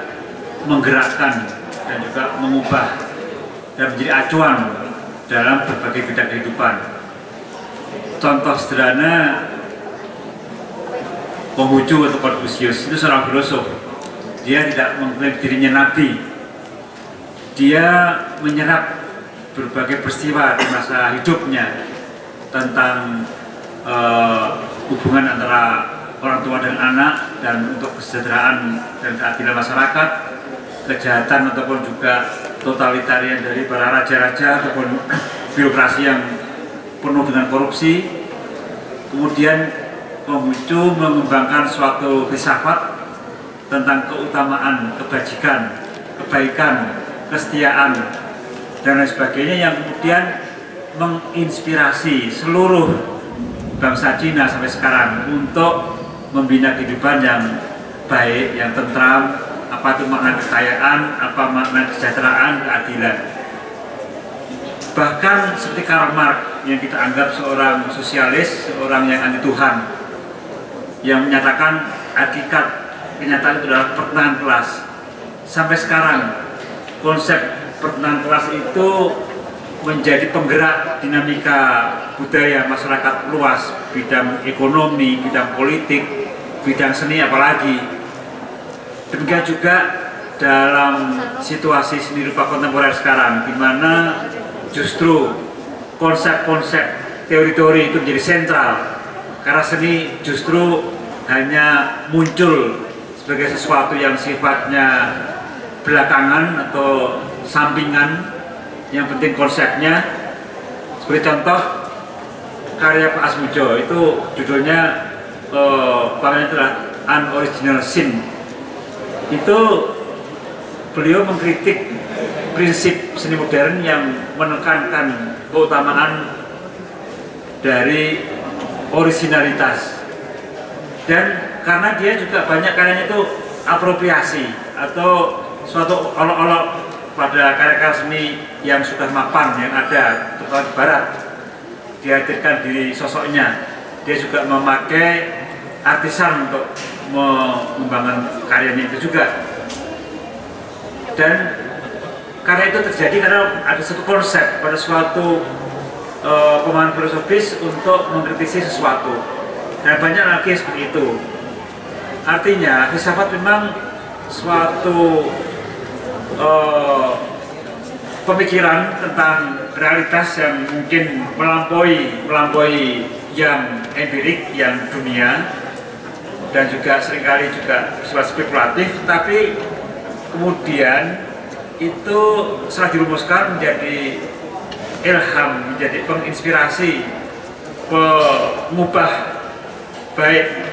menggerakkan dan juga mengubah dan menjadi acuan dalam berbagai bidang kehidupan. Contoh sederhana, Konghucu atau Confucius itu seorang filosof. Dia tidak mengklaim dirinya nabi. Dia menyerap berbagai peristiwa di masa hidupnya tentang hubungan antara orang tua dan anak, dan untuk kesejahteraan dan keadilan masyarakat, kejahatan ataupun juga totalitarian dari para raja-raja ataupun birokrasi yang penuh dengan korupsi. Kemudian Konghucu mengembangkan suatu filsafat tentang keutamaan, kebajikan, kebaikan, kesetiaan, dan lain sebagainya, yang kemudian menginspirasi seluruh bangsa Cina sampai sekarang untuk membina kehidupan yang baik, yang tentram, apa itu makna kekayaan, apa makna kesejahteraan, keadilan. Bahkan seperti Karl Marx yang kita anggap seorang sosialis, seorang yang anti Tuhan, yang menyatakan hakikat kenyataan itu adalah pertengahan kelas. Sampai sekarang konsep pertengahan kelas itu menjadi penggerak dinamika budaya masyarakat luas, bidang ekonomi, bidang politik, bidang seni apalagi. Demikian juga dalam situasi seni rupa kontemporer sekarang, di mana justru konsep-konsep teori-teori itu menjadi sentral, karena seni justru hanya muncul sebagai sesuatu yang sifatnya belakangan atau sampingan, yang penting konsepnya. Seperti contoh karya Pak Asmudjo, itu judulnya pamannya adalah Unoriginal Sin. Itu beliau mengkritik prinsip seni modern yang menekankan keutamaan dari originalitas, dan karena dia juga banyak karyanya itu apropriasi atau suatu olok-olok pada karya-karya seni yang sudah mapan, yang ada terutama di barat, dihadirkan di sosoknya. Dia juga memakai artisan untuk mengembangkan karyanya itu juga, dan karya itu terjadi karena ada satu konsep pada suatu pemahaman filosofis untuk mengkritisi sesuatu, dan banyak lagi seperti itu. Artinya filsafat memang suatu pemikiran tentang realitas yang mungkin melampaui yang empirik, yang dunia, dan juga seringkali juga bersifat spekulatif, tapi kemudian itu setelah dirumuskan menjadi ilham, menjadi penginspirasi, pengubah baik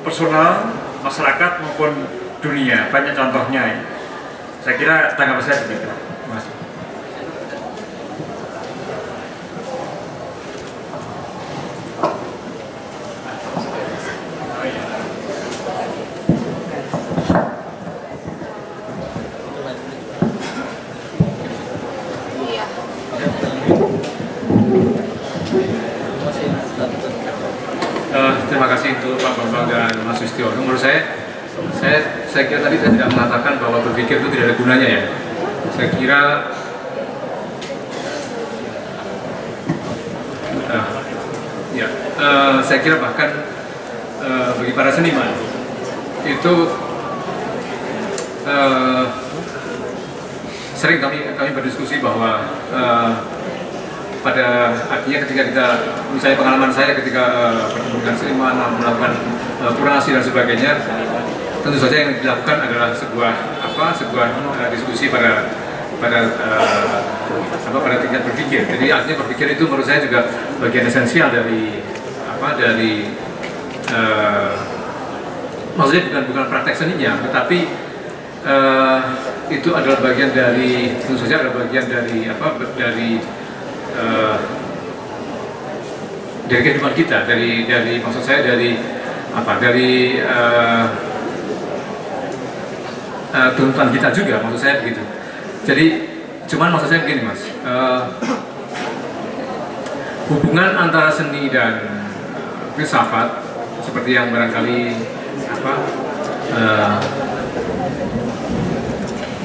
personal, masyarakat maupun dunia. Banyak contohnya. Saya kira tanggapan saya begitu, Mas. Terima kasih untuk Pak Bambang dan Mas Wistiono. Menurut saya kira tadi saya tidak mengatakan bahwa berpikir itu tidak ada gunanya ya. Saya kira saya kira bahkan bagi para seniman itu sering kami berdiskusi bahwa pada artinya ketika kita, misalnya pengalaman saya ketika bertemu dengan seniman, melakukan kurasi dan sebagainya, tentu saja yang dilakukan adalah sebuah diskusi pada tingkat berpikir. Jadi artinya berpikir itu menurut saya juga bagian esensial dari maksudnya bukan praktek seninya, tetapi itu adalah bagian dari, tentu saja adalah bagian dari kehidupan kita, dari maksud saya dari tuntutan kita juga, maksud saya begitu. Jadi cuman maksud saya begini, Mas, hubungan antara seni dan filsafat seperti yang barangkali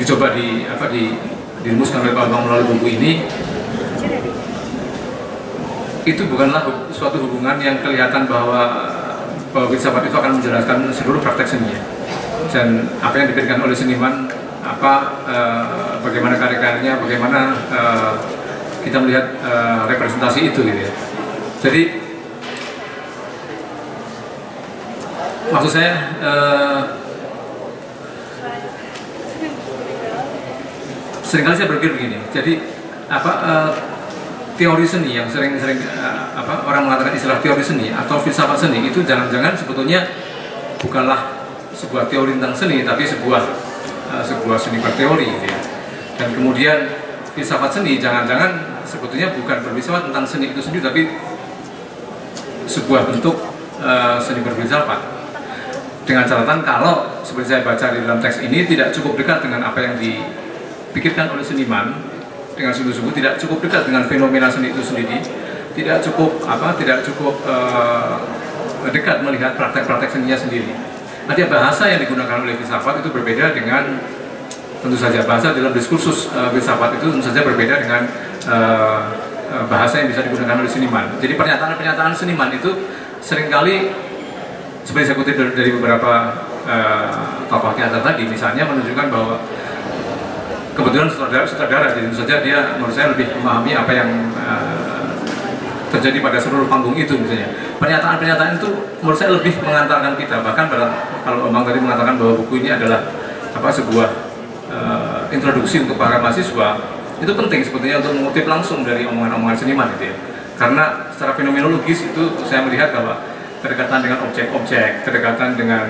dicoba dirumuskan oleh Pak Bambang melalui buku ini, itu bukanlah suatu hubungan yang kelihatan bahwa filsafat itu akan menjelaskan seluruh praktek seni. Dan apa yang diberikan oleh seniman, bagaimana karya-karyanya, bagaimana kita melihat representasi itu gitu ya. Jadi maksud saya seringkali saya berpikir begini. Jadi teori seni yang sering orang mengatakan istilah teori seni atau filsafat seni itu jangan-jangan sebetulnya bukanlah sebuah teori tentang seni, tapi sebuah seni berteori gitu ya. Dan kemudian filsafat seni jangan-jangan sebetulnya bukan berfilsafat tentang seni itu sendiri, tapi sebuah bentuk seni berfilsafat. Dengan catatan kalau seperti saya baca di dalam teks ini tidak cukup dekat dengan apa yang dipikirkan oleh seniman, dengan sungguh-sungguh tidak cukup dekat dengan fenomena seni itu sendiri, tidak cukup dekat melihat praktek-praktek seninya sendiri. Artinya bahasa yang digunakan oleh filsafat itu berbeda dengan, tentu saja bahasa dalam diskursus filsafat itu tentu saja berbeda dengan bahasa yang bisa digunakan oleh seniman. Jadi pernyataan-pernyataan seniman itu seringkali seperti saya kutip dari beberapa tokoh teater tadi, misalnya menunjukkan bahwa kebetulan sutradara, jadi tentu saja dia menurut saya lebih memahami apa yang terjadi pada seluruh panggung itu misalnya. Pernyataan-pernyataan itu menurut saya lebih mengantarkan kita, bahkan kalau Omang tadi mengatakan bahwa buku ini adalah sebuah introduksi untuk para mahasiswa, itu penting sebetulnya untuk mengutip langsung dari omongan-omongan seniman itu ya. Karena secara fenomenologis itu saya melihat bahwa kedekatan dengan objek-objek, kedekatan dengan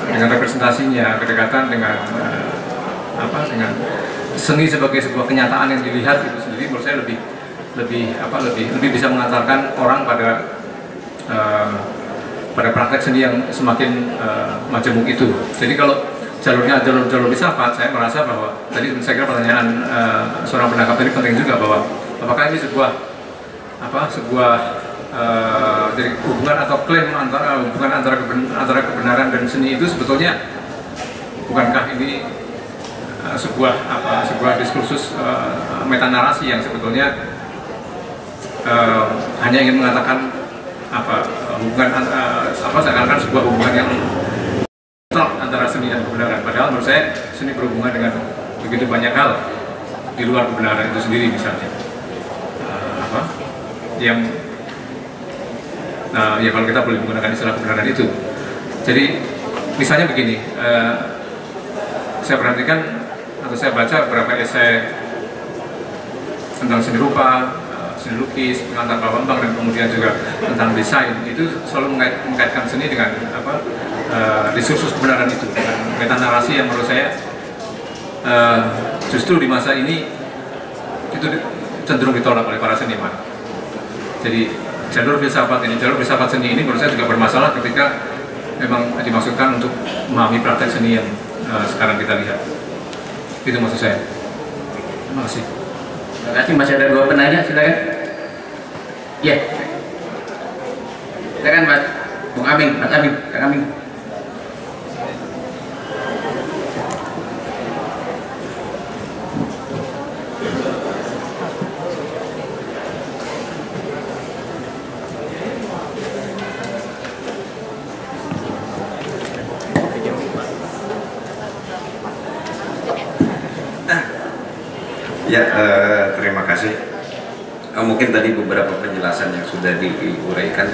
representasinya, kedekatan dengan dengan seni sebagai sebuah kenyataan yang dilihat itu sendiri menurut saya lebih bisa mengantarkan orang pada praktek seni yang semakin majemuk itu. Jadi kalau jalurnya jalur filsafat, saya merasa bahwa tadi saya kira pertanyaan seorang penangkap tadi penting juga, bahwa apakah ini sebuah jadi hubungan atau klaim antara kebenaran dan seni itu sebetulnya bukankah ini sebuah diskursus metanarasi yang sebetulnya hanya ingin mengatakan hubungan seakan-akan sebuah hubungan yang antara seni dan kebenaran, padahal menurut saya seni berhubungan dengan begitu banyak hal di luar kebenaran itu sendiri, misalnya ya kalau kita boleh menggunakan istilah kebenaran itu. Jadi misalnya begini, saya perhatikan atau saya baca beberapa esai tentang seni rupa, seni lukis, pengantar Pak Bambang, dan kemudian juga tentang desain, itu selalu mengaitkan seni dengan diskursus kebenaran itu, dengan metanarasi yang menurut saya justru di masa ini itu cenderung ditolak oleh para seniman. Jadi jalur filsafat seni ini menurut saya juga bermasalah ketika memang dimaksudkan untuk memahami praktek seni yang sekarang kita lihat. Itu maksud saya. Terima kasih. Terima kasih. Masih ada 2 penanya, silakan. Ya. Silakan Mas Bung Amin, Mas Amin, Kang Amin. Ya, terima kasih. Mungkin tadi beberapa penjelasan yang sudah diuraikan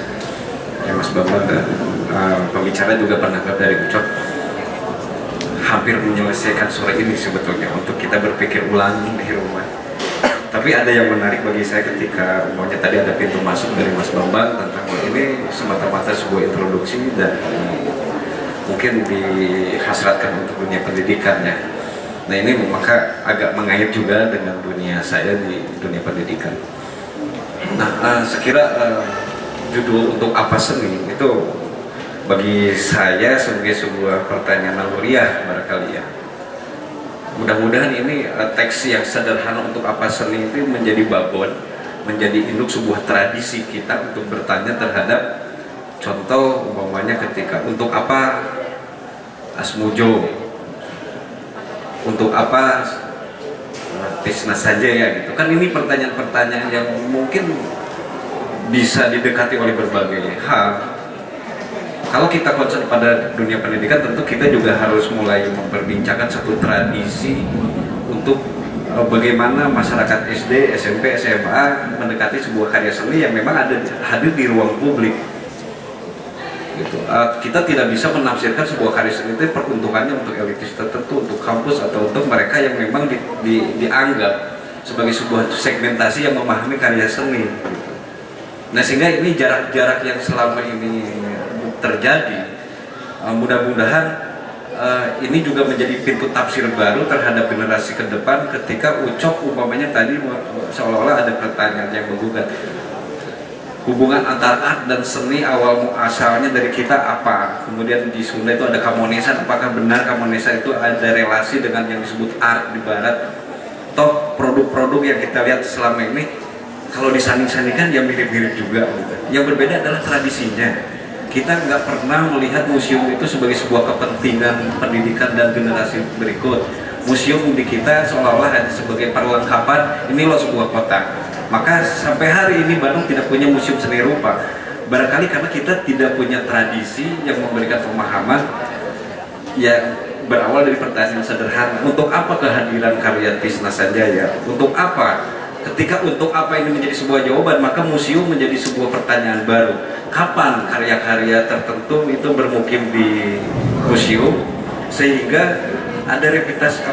ya Mas Bambang dan pembicara juga penangkap dari Ucok hampir menyelesaikan sore ini sebetulnya untuk kita berpikir ulang di rumah. Tapi ada yang menarik bagi saya ketika umpamanya tadi ada pintu masuk dari Mas Bambang tentang ini semata-mata sebuah introduksi dan mungkin dihasratkan untuk dunia pendidikan ya. Nah ini maka agak mengait juga dengan dunia saya di dunia pendidikan. Nah sekira judul untuk apa seni itu bagi saya sebagai sebuah pertanyaan naluriah barangkali ya. Mudah-mudahan ini teks yang sederhana untuk apa seni itu menjadi babon, menjadi induk sebuah tradisi kita untuk bertanya terhadap contoh umpamanya ketika untuk apa Asmujo untuk apa Tisna saja ya gitu kan. Ini pertanyaan-pertanyaan yang mungkin bisa didekati oleh berbagai hal. Kalau kita concern pada dunia pendidikan, tentu kita juga harus mulai memperbincangkan satu tradisi untuk bagaimana masyarakat SD, SMP, SMA mendekati sebuah karya seni yang memang hadir di ruang publik. Gitu. Kita tidak bisa menafsirkan sebuah karya seni itu peruntukannya untuk elitis tertentu, untuk kampus, atau untuk mereka yang memang dianggap sebagai sebuah segmentasi yang memahami karya seni. Gitu. Nah, sehingga ini jarak-jarak yang selama ini terjadi, mudah-mudahan ini juga menjadi pintu tafsir baru terhadap generasi ke depan ketika Ucok umpamanya tadi seolah-olah ada pertanyaan yang menggugat hubungan antara art dan seni awal asalnya dari kita apa, kemudian di Sunda itu ada Kamonesan, apakah benar Kamonesa itu ada relasi dengan yang disebut art di barat? Toh produk-produk yang kita lihat selama ini kalau disanding-sandingkan ya mirip-mirip juga gitu. Yang berbeda adalah tradisinya. Kita nggak pernah melihat museum itu sebagai sebuah kepentingan pendidikan dan generasi berikut. Museum di kita seolah-olah hanya sebagai perlengkapan, ini loh sebuah kota. Maka sampai hari ini Bandung tidak punya museum seni rupa. Barangkali karena kita tidak punya tradisi yang memberikan pemahaman yang berawal dari pertanyaan sederhana. Untuk apa kehadiran karya Tisna Sanjaya? Untuk apa? Ketika untuk apa ini menjadi sebuah jawaban, maka museum menjadi sebuah pertanyaan baru. Kapan karya-karya tertentu itu bermukim di museum sehingga ada reputasi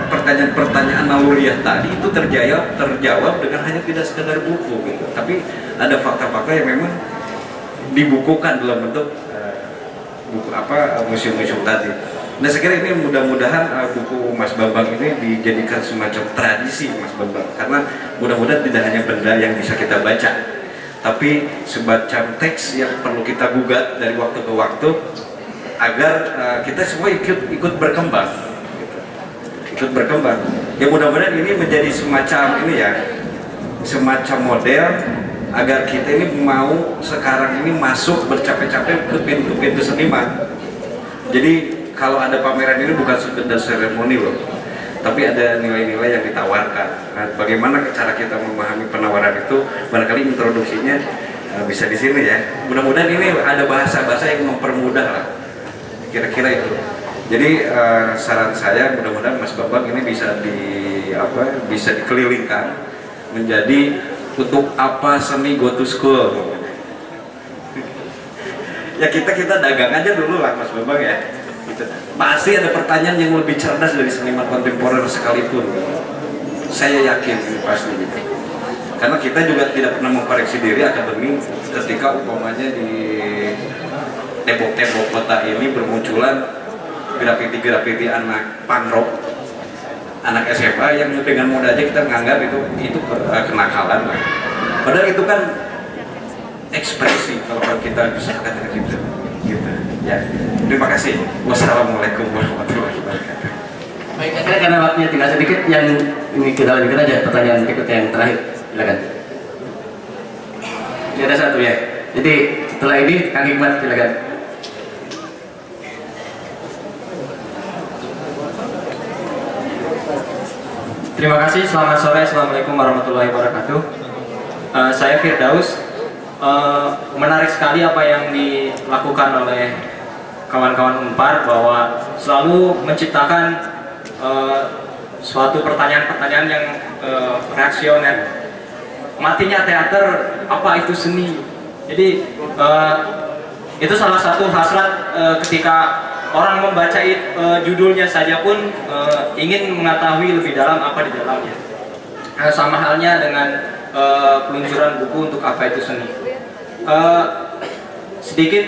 pertanyaan-pertanyaan naluriah tadi itu terjawab dengan hanya tidak sekedar buku gitu. Tapi ada fakta-fakta yang memang dibukukan dalam bentuk buku museum-museum tadi. Nah, saya kira ini mudah-mudahan buku Mas Bambang ini dijadikan semacam tradisi Mas Bambang, karena mudah-mudahan tidak hanya benda yang bisa kita baca, tapi semacam teks yang perlu kita gugat dari waktu ke waktu agar kita semua ikut berkembang, gitu. Ikut berkembang. Ya mudah-mudahan ini menjadi semacam model agar kita ini mau sekarang ini masuk bercapek-capek ke pintu-pintu seniman. Jadi kalau ada pameran ini bukan sekedar seremoni loh, tapi ada nilai-nilai yang ditawarkan. Nah, bagaimana cara kita memahami penawaran itu? Barangkali introduksinya bisa di sini ya. Mudah-mudahan ini ada bahasa-bahasa yang mempermudah lah. Kira-kira itu. Jadi saran saya mudah-mudahan Mas Bambang ini bisa dikelilingkan menjadi untuk apa seni go to school. Ya kita dagang aja dulu lah Mas Bambang ya. Gitu. Pasti ada pertanyaan yang lebih cerdas dari seniman kontemporer sekalipun. Saya yakin ini pasti gitu. Karena kita juga tidak pernah mengkoreksi diri akademik ketika umpamanya di tembok-tembok kota ini bermunculan grafiti-grafiti anak panrok, anak SMA yang dengan mudah aja kita menganggap itu kenakalan. Padahal itu kan ekspresi kalau kita bisa katakan gitu. Ya, terima kasih. Wassalamualaikum warahmatullahi wabarakatuh. Baik, karena waktunya tinggal sedikit, yang ini kita lanjutkan aja pertanyaan berikutnya yang terakhir. Silakan. Ini ada satu ya. Jadi setelah ini Kang Hikmat silakan. Terima kasih. Selamat sore. Assalamualaikum warahmatullahi wabarakatuh. Saya Firdaus. Menarik sekali apa yang dilakukan oleh kawan-kawan Unpar, bahwa selalu menciptakan suatu pertanyaan-pertanyaan yang reaksioner. Matinya teater, apa itu seni? Jadi itu salah satu hasrat ketika orang membaca judulnya saja pun ingin mengetahui lebih dalam apa di dalamnya. Sama halnya dengan peluncuran buku untuk apa itu seni. Sedikit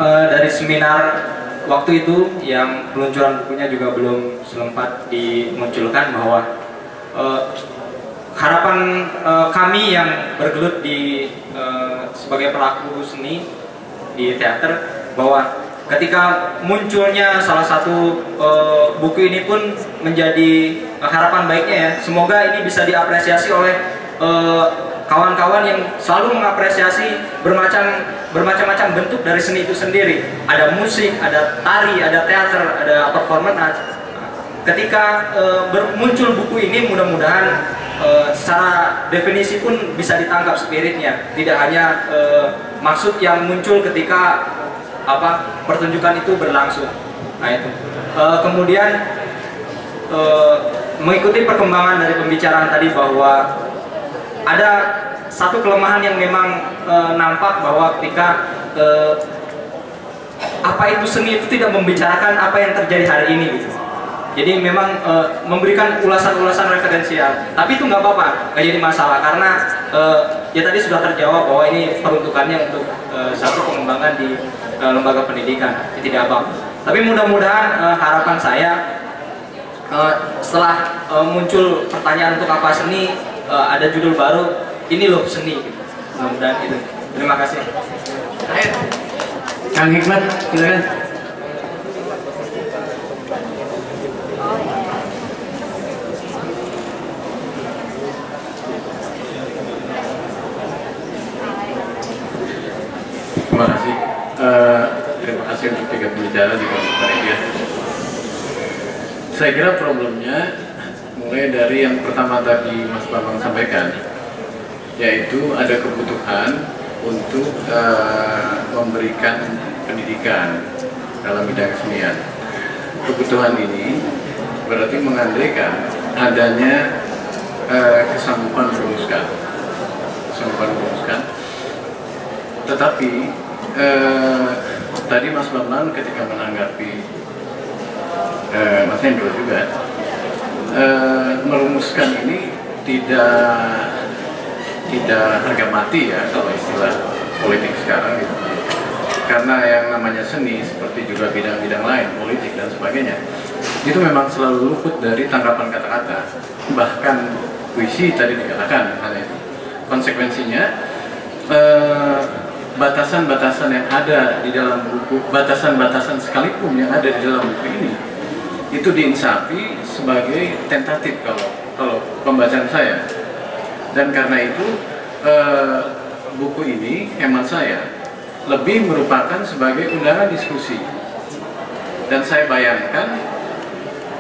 dari seminar waktu itu yang peluncuran bukunya juga belum sempat dimunculkan, bahwa harapan kami yang bergelut sebagai pelaku seni di teater, bahwa ketika munculnya salah satu buku ini pun menjadi harapan baiknya ya. Semoga ini bisa diapresiasi oleh kawan-kawan yang selalu mengapresiasi bermacam-macam bentuk dari seni itu sendiri. Ada musik, ada tari, ada teater, ada performance. ketika muncul buku ini mudah-mudahan secara definisi pun bisa ditangkap spiritnya, tidak hanya maksud yang muncul ketika pertunjukan itu berlangsung. Nah itu. Kemudian mengikuti perkembangan dari pembicaraan tadi bahwa ada satu kelemahan yang memang nampak bahwa ketika apa itu seni itu tidak membicarakan apa yang terjadi hari ini gitu. Jadi memang memberikan ulasan-ulasan referensial, tapi itu nggak apa-apa, nggak jadi masalah karena ya tadi sudah terjawab bahwa ini peruntukannya untuk satu pengembangan di lembaga pendidikan, ya, tidak apa-apa. Tapi mudah-mudahan harapan saya setelah muncul pertanyaan untuk apa seni, ada judul baru, ini loh seni. Mudah-mudahan itu. Terima kasih. Kang Hikmat, silakan. Terima kasih. Terima kasih untuk tiga pembicara di panitia. Saya kira problemnya mulai dari yang pertama tadi Mas Bambang sampaikan, yaitu ada kebutuhan untuk memberikan pendidikan dalam bidang kesenian. Kebutuhan ini berarti mengandaikan adanya kesanggupan merumuskan. Tetapi tadi Mas Bambang ketika menanggapi Mas Hendro juga merumuskan ini tidak harga mati ya kalau istilah politik sekarang gitu. Karena yang namanya seni seperti juga bidang-bidang lain, politik dan sebagainya, itu memang selalu luput dari tangkapan kata-kata. Bahkan puisi tadi dikatakan misalnya itu. Konsekuensinya batasan-batasan yang ada di dalam buku, batasan-batasan sekalipun yang ada di dalam buku ini, itu diinsafi sebagai tentatif kalau pembacaan saya. Dan karena itu buku ini hemat saya lebih merupakan sebagai undangan diskusi. Dan saya bayangkan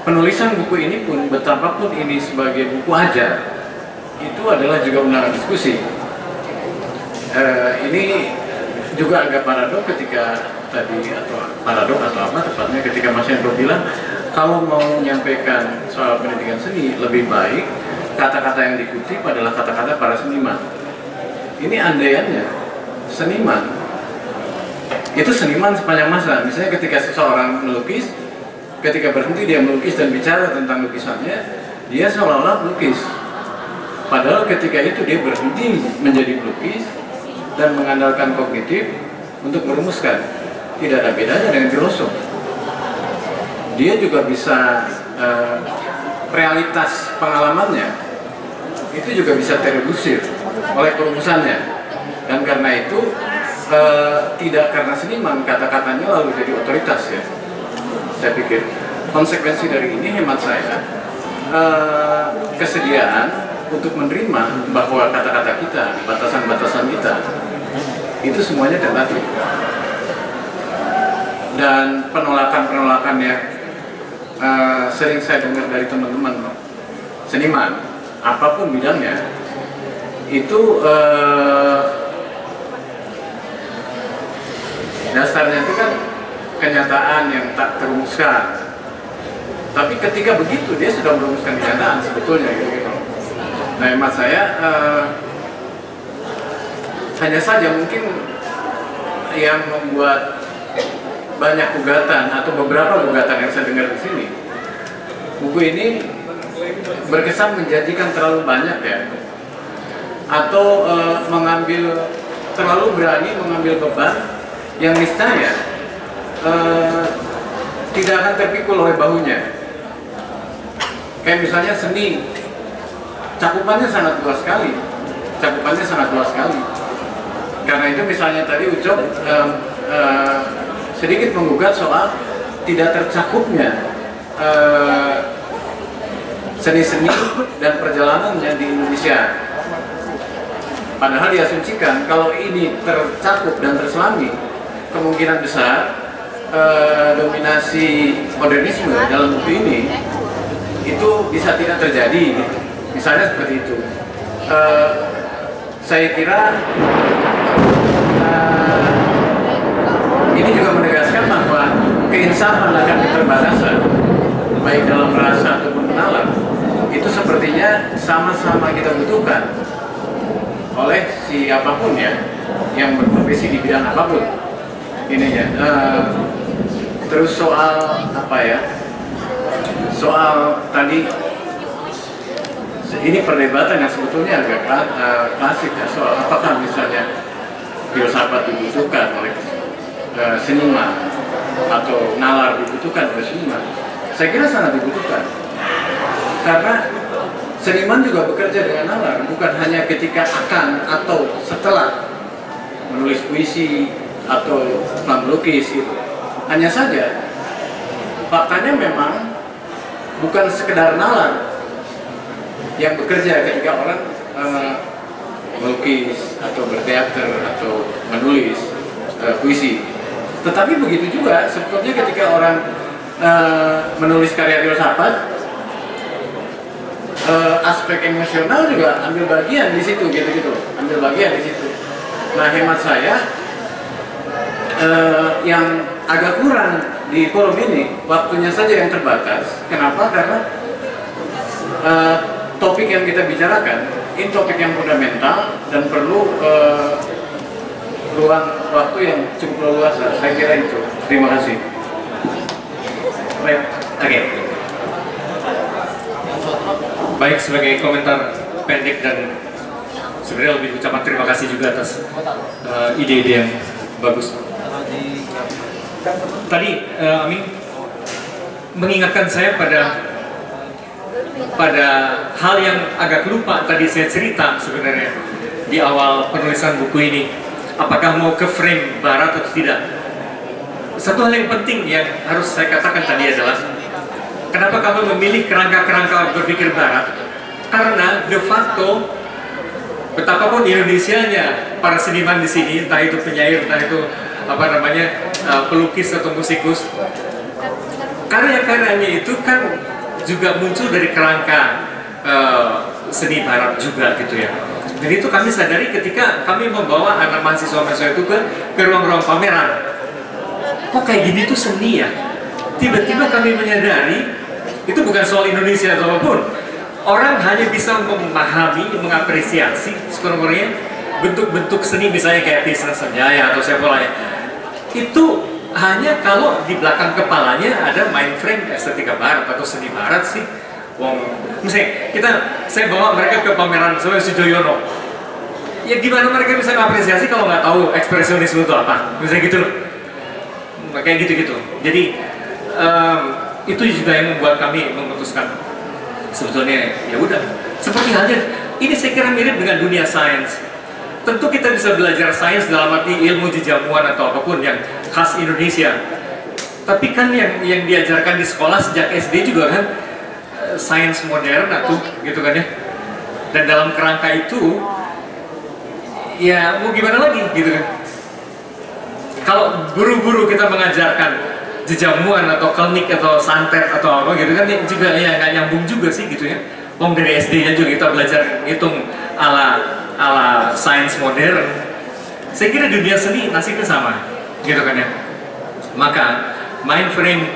penulisan buku ini pun betapapun ini sebagai buku ajar, itu adalah juga undangan diskusi. Ini juga agak paradok ketika tadi, atau paradok atau apa tepatnya ketika Mas Hendro bilang kalau mau menyampaikan soal pendidikan seni lebih baik kata-kata yang dikutip adalah kata-kata para seniman. Ini andaiannya seniman itu seniman sepanjang masa. Misalnya ketika seseorang melukis, ketika berhenti dia melukis dan bicara tentang lukisannya, dia seolah-olah melukis. Padahal ketika itu dia berhenti menjadi pelukis dan mengandalkan kognitif untuk merumuskan. Tidak ada bedanya dengan filosof. Dia juga bisa realitas pengalamannya itu juga bisa terredusir oleh perumusannya. Dan karena itu tidak karena seniman kata-katanya lalu jadi otoritas ya. Saya pikir konsekuensi dari ini hemat saya kesediaan untuk menerima bahwa kata-kata kita, batasan-batasan kita itu semuanya tentatif. Dan penolakan-penolakan yang sering saya dengar dari teman-teman seniman apapun bidangnya itu dasarnya itu kan kenyataan yang tak terumuskan. Tapi ketika begitu dia sudah merumuskan kenyataan sebetulnya gitu. Nah, hemat saya hanya saja mungkin yang membuat banyak gugatan atau beberapa gugatan yang saya dengar di sini, buku ini berkesan menjanjikan terlalu banyak ya, atau terlalu berani mengambil beban yang niscaya tidak akan terpikul oleh bahunya. Kayak misalnya seni, cakupannya sangat luas sekali, Karena itu misalnya tadi Ucok sedikit menggugat soal tidak tercakupnya seni-seni dan perjalanannya di Indonesia. Padahal diasumsikan kalau ini tercakup dan terselami, kemungkinan besar dominasi modernisme dalam buku ini itu bisa tidak terjadi gitu. Misalnya seperti itu. Saya kira ini juga menegaskan bahwa keinsafan akan keterbatasan baik dalam rasa ataupun nalar itu sepertinya sama-sama kita butuhkan oleh siapapun ya yang berprofesi di bidang apapun ini ya. Terus soal apa ya, soal tadi ini perdebatan yang sebetulnya agak klasik ya, soal apakah misalnya filsafat dibutuhkan oleh seniman atau nalar dibutuhkan oleh seniman. Saya kira sangat dibutuhkan karena seniman juga bekerja dengan nalar, bukan hanya ketika akan atau setelah menulis puisi atau melukis gitu. Hanya saja faktanya memang bukan sekedar nalar yang bekerja ketika orang melukis atau berteater atau menulis puisi, tetapi begitu juga sebetulnya ketika orang menulis karya filsafat, aspek emosional juga ambil bagian di situ gitu, ambil bagian di situ. Nah, hemat saya yang agak kurang di forum ini waktunya saja yang terbatas. Kenapa? Karena topik yang kita bicarakan ini topik yang fundamental dan perlu ruang waktu yang cukup leluasa. Saya kira itu. Terima kasih. Baik, oke. Baik, sebagai komentar pendek dan sebenarnya lebih ucapan terima kasih juga atas ide-ide yang bagus. Tadi Amin mengingatkan saya pada hal yang agak lupa tadi saya cerita sebenarnya di awal penulisan buku ini. Apakah mau ke frame barat atau tidak? Satu hal yang penting yang harus saya katakan tadi adalah kenapa kamu memilih kerangka-kerangka berpikir barat? Karena de facto betapapun Indonesianya para seniman di sini, entah itu penyair, entah itu apa namanya pelukis atau musikus, karya-karyanya itu kan juga muncul dari kerangka seni barat juga gitu ya. Jadi itu kami sadari ketika kami membawa anak mahasiswa-mahasiswa itu ke ruang-ruang pameran. Kok kayak gini tuh seni ya? Tiba-tiba kami menyadari itu bukan soal Indonesia atau apapun. Orang hanya bisa memahami, mengapresiasi sekurang-kurangnya bentuk-bentuk seni misalnya kayak Tisna Sanjaya atau siapa lain. Itu hanya kalau di belakang kepalanya ada mainframe estetika barat atau seni barat sih. Misalnya saya bawa mereka ke pameran Sujoyono. Ya gimana mereka bisa mengapresiasi kalau nggak tahu ekspresionisme itu apa? Misalnya gitu loh. Kayak gitu-gitu. Jadi itu juga yang membuat kami memutuskan sebetulnya ya udah. Seperti halnya ini saya kira mirip dengan dunia sains. Tentu kita bisa belajar sains dalam arti ilmu jejamuan atau apapun yang khas Indonesia. Tapi kan yang diajarkan di sekolah sejak SD juga kan sains modern atau gitu kan ya. Dan dalam kerangka itu ya mau gimana lagi gitu kan. Kalau guru-guru kita mengajarkan jejamuan atau klinik atau santet atau apa gitu kan juga ya nggak nyambung juga sih gitu ya. Dari SD-nya juga kita belajar hitung ala sains modern. Saya kira dunia seni nasibnya sama gitu kan ya. Maka mainframe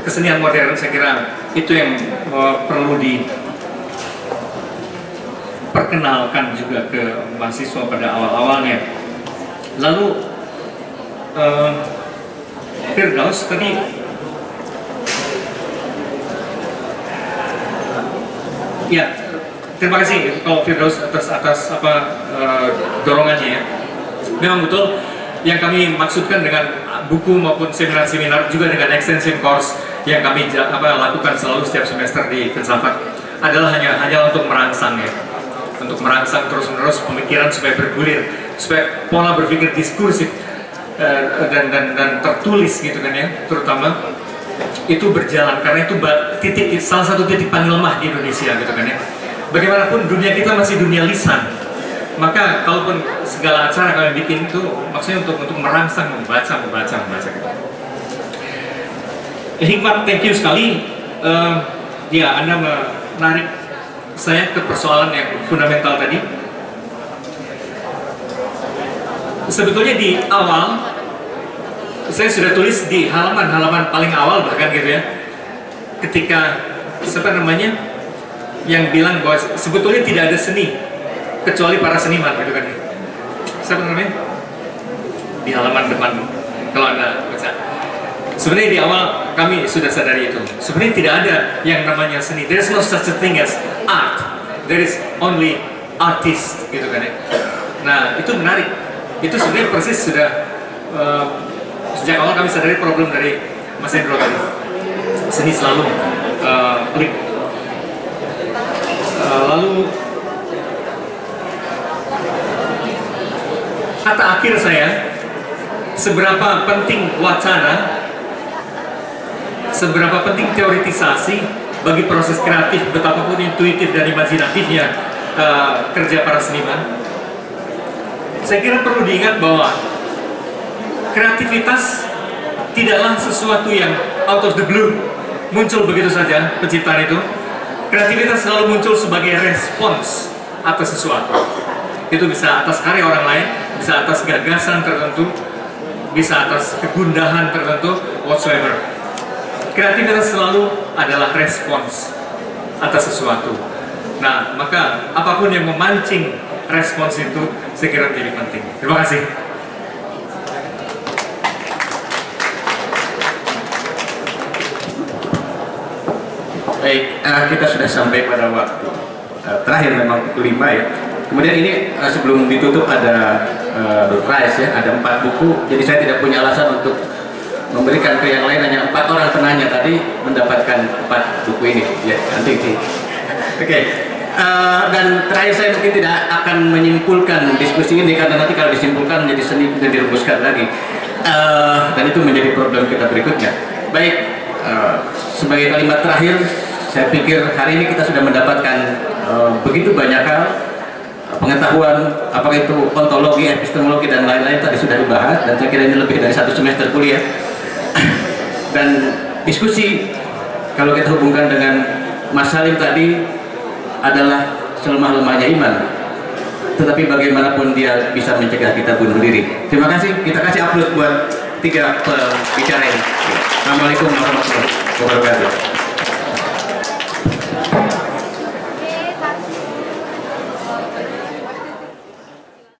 kesenian modern saya kira itu yang perlu diperkenalkan juga ke mahasiswa pada awal-awalnya. Lalu Firdaus tadi ya terima kasih kalau Firdaus atas dorongannya ya. Memang betul yang kami maksudkan dengan buku maupun seminar-seminar juga dengan extension course yang kami lakukan selalu setiap semester di filsafat adalah hanya untuk merangsang ya, untuk merangsang terus-menerus pemikiran supaya bergulir, supaya pola berpikir diskursif dan tertulis gitu kan ya, terutama itu berjalan karena itu salah satu titik paling lemah di Indonesia gitu kan ya. Bagaimanapun dunia kita masih dunia lisan, maka kalaupun segala acara kami bikin itu maksudnya untuk merangsang membaca gitu. Hikmat, thank you sekali. Ya, Anda menarik saya ke persoalan yang fundamental tadi. Sebetulnya di awal saya sudah tulis di halaman-halaman paling awal bahkan gitu ya, ketika yang bilang bahwa sebetulnya tidak ada seni kecuali para seniman gitu kan ya. Di halaman depan kalau Anda baca. Sebenarnya di awal kami sudah sadari itu. Sebenarnya tidak ada yang namanya seni. There is no such a thing as art. There is only artist gitu kan ya. Nah, itu menarik. Itu sebenarnya persis sudah sejak awal kami sadari problem dari Mas Hendro tadi. Seni selalu pelik. Lalu kata akhir saya, seberapa penting wacana, seberapa penting teoritisasi bagi proses kreatif, betapapun intuitif dan imajinatifnya kerja para seniman. Saya kira perlu diingat bahwa kreativitas tidaklah sesuatu yang out of the blue, muncul begitu saja penciptaan itu. Kreativitas selalu muncul sebagai respons atas sesuatu. Itu bisa atas karya orang lain, bisa atas gagasan tertentu, bisa atas kegundahan tertentu, whatsoever. Kreativitas selalu adalah respons atas sesuatu. Nah, maka apapun yang memancing respons itu saya kira menjadi penting. Terima kasih. Baik, kita sudah sampai pada waktu terakhir, memang pukul 5 ya. Kemudian ini sebelum ditutup ada prize ya, ada 4 buku. Jadi saya tidak punya alasan untuk memberikan ke yang lain, hanya 4 orang penanya tadi mendapatkan 4 buku ini. Ya, nanti sih. Oke. Dan terakhir saya mungkin tidak akan menyimpulkan diskusi ini karena nanti kalau disimpulkan menjadi seni dan dirumuskan lagi. Dan itu menjadi problem kita berikutnya. Baik, sebagai kalimat terakhir, saya pikir hari ini kita sudah mendapatkan begitu banyak hal, pengetahuan, apakah itu ontologi, epistemologi dan lain-lain tadi sudah dibahas, dan saya kira ini lebih dari 1 semester kuliah. Dan diskusi kalau kita hubungkan dengan Mas Salim tadi adalah selemah-lemahnya iman, tetapi bagaimanapun dia bisa mencegah kita bunuh diri. Terima kasih, kita kasih aplaus buat 3 pembicara ini. Assalamualaikum warahmatullahi wabarakatuh.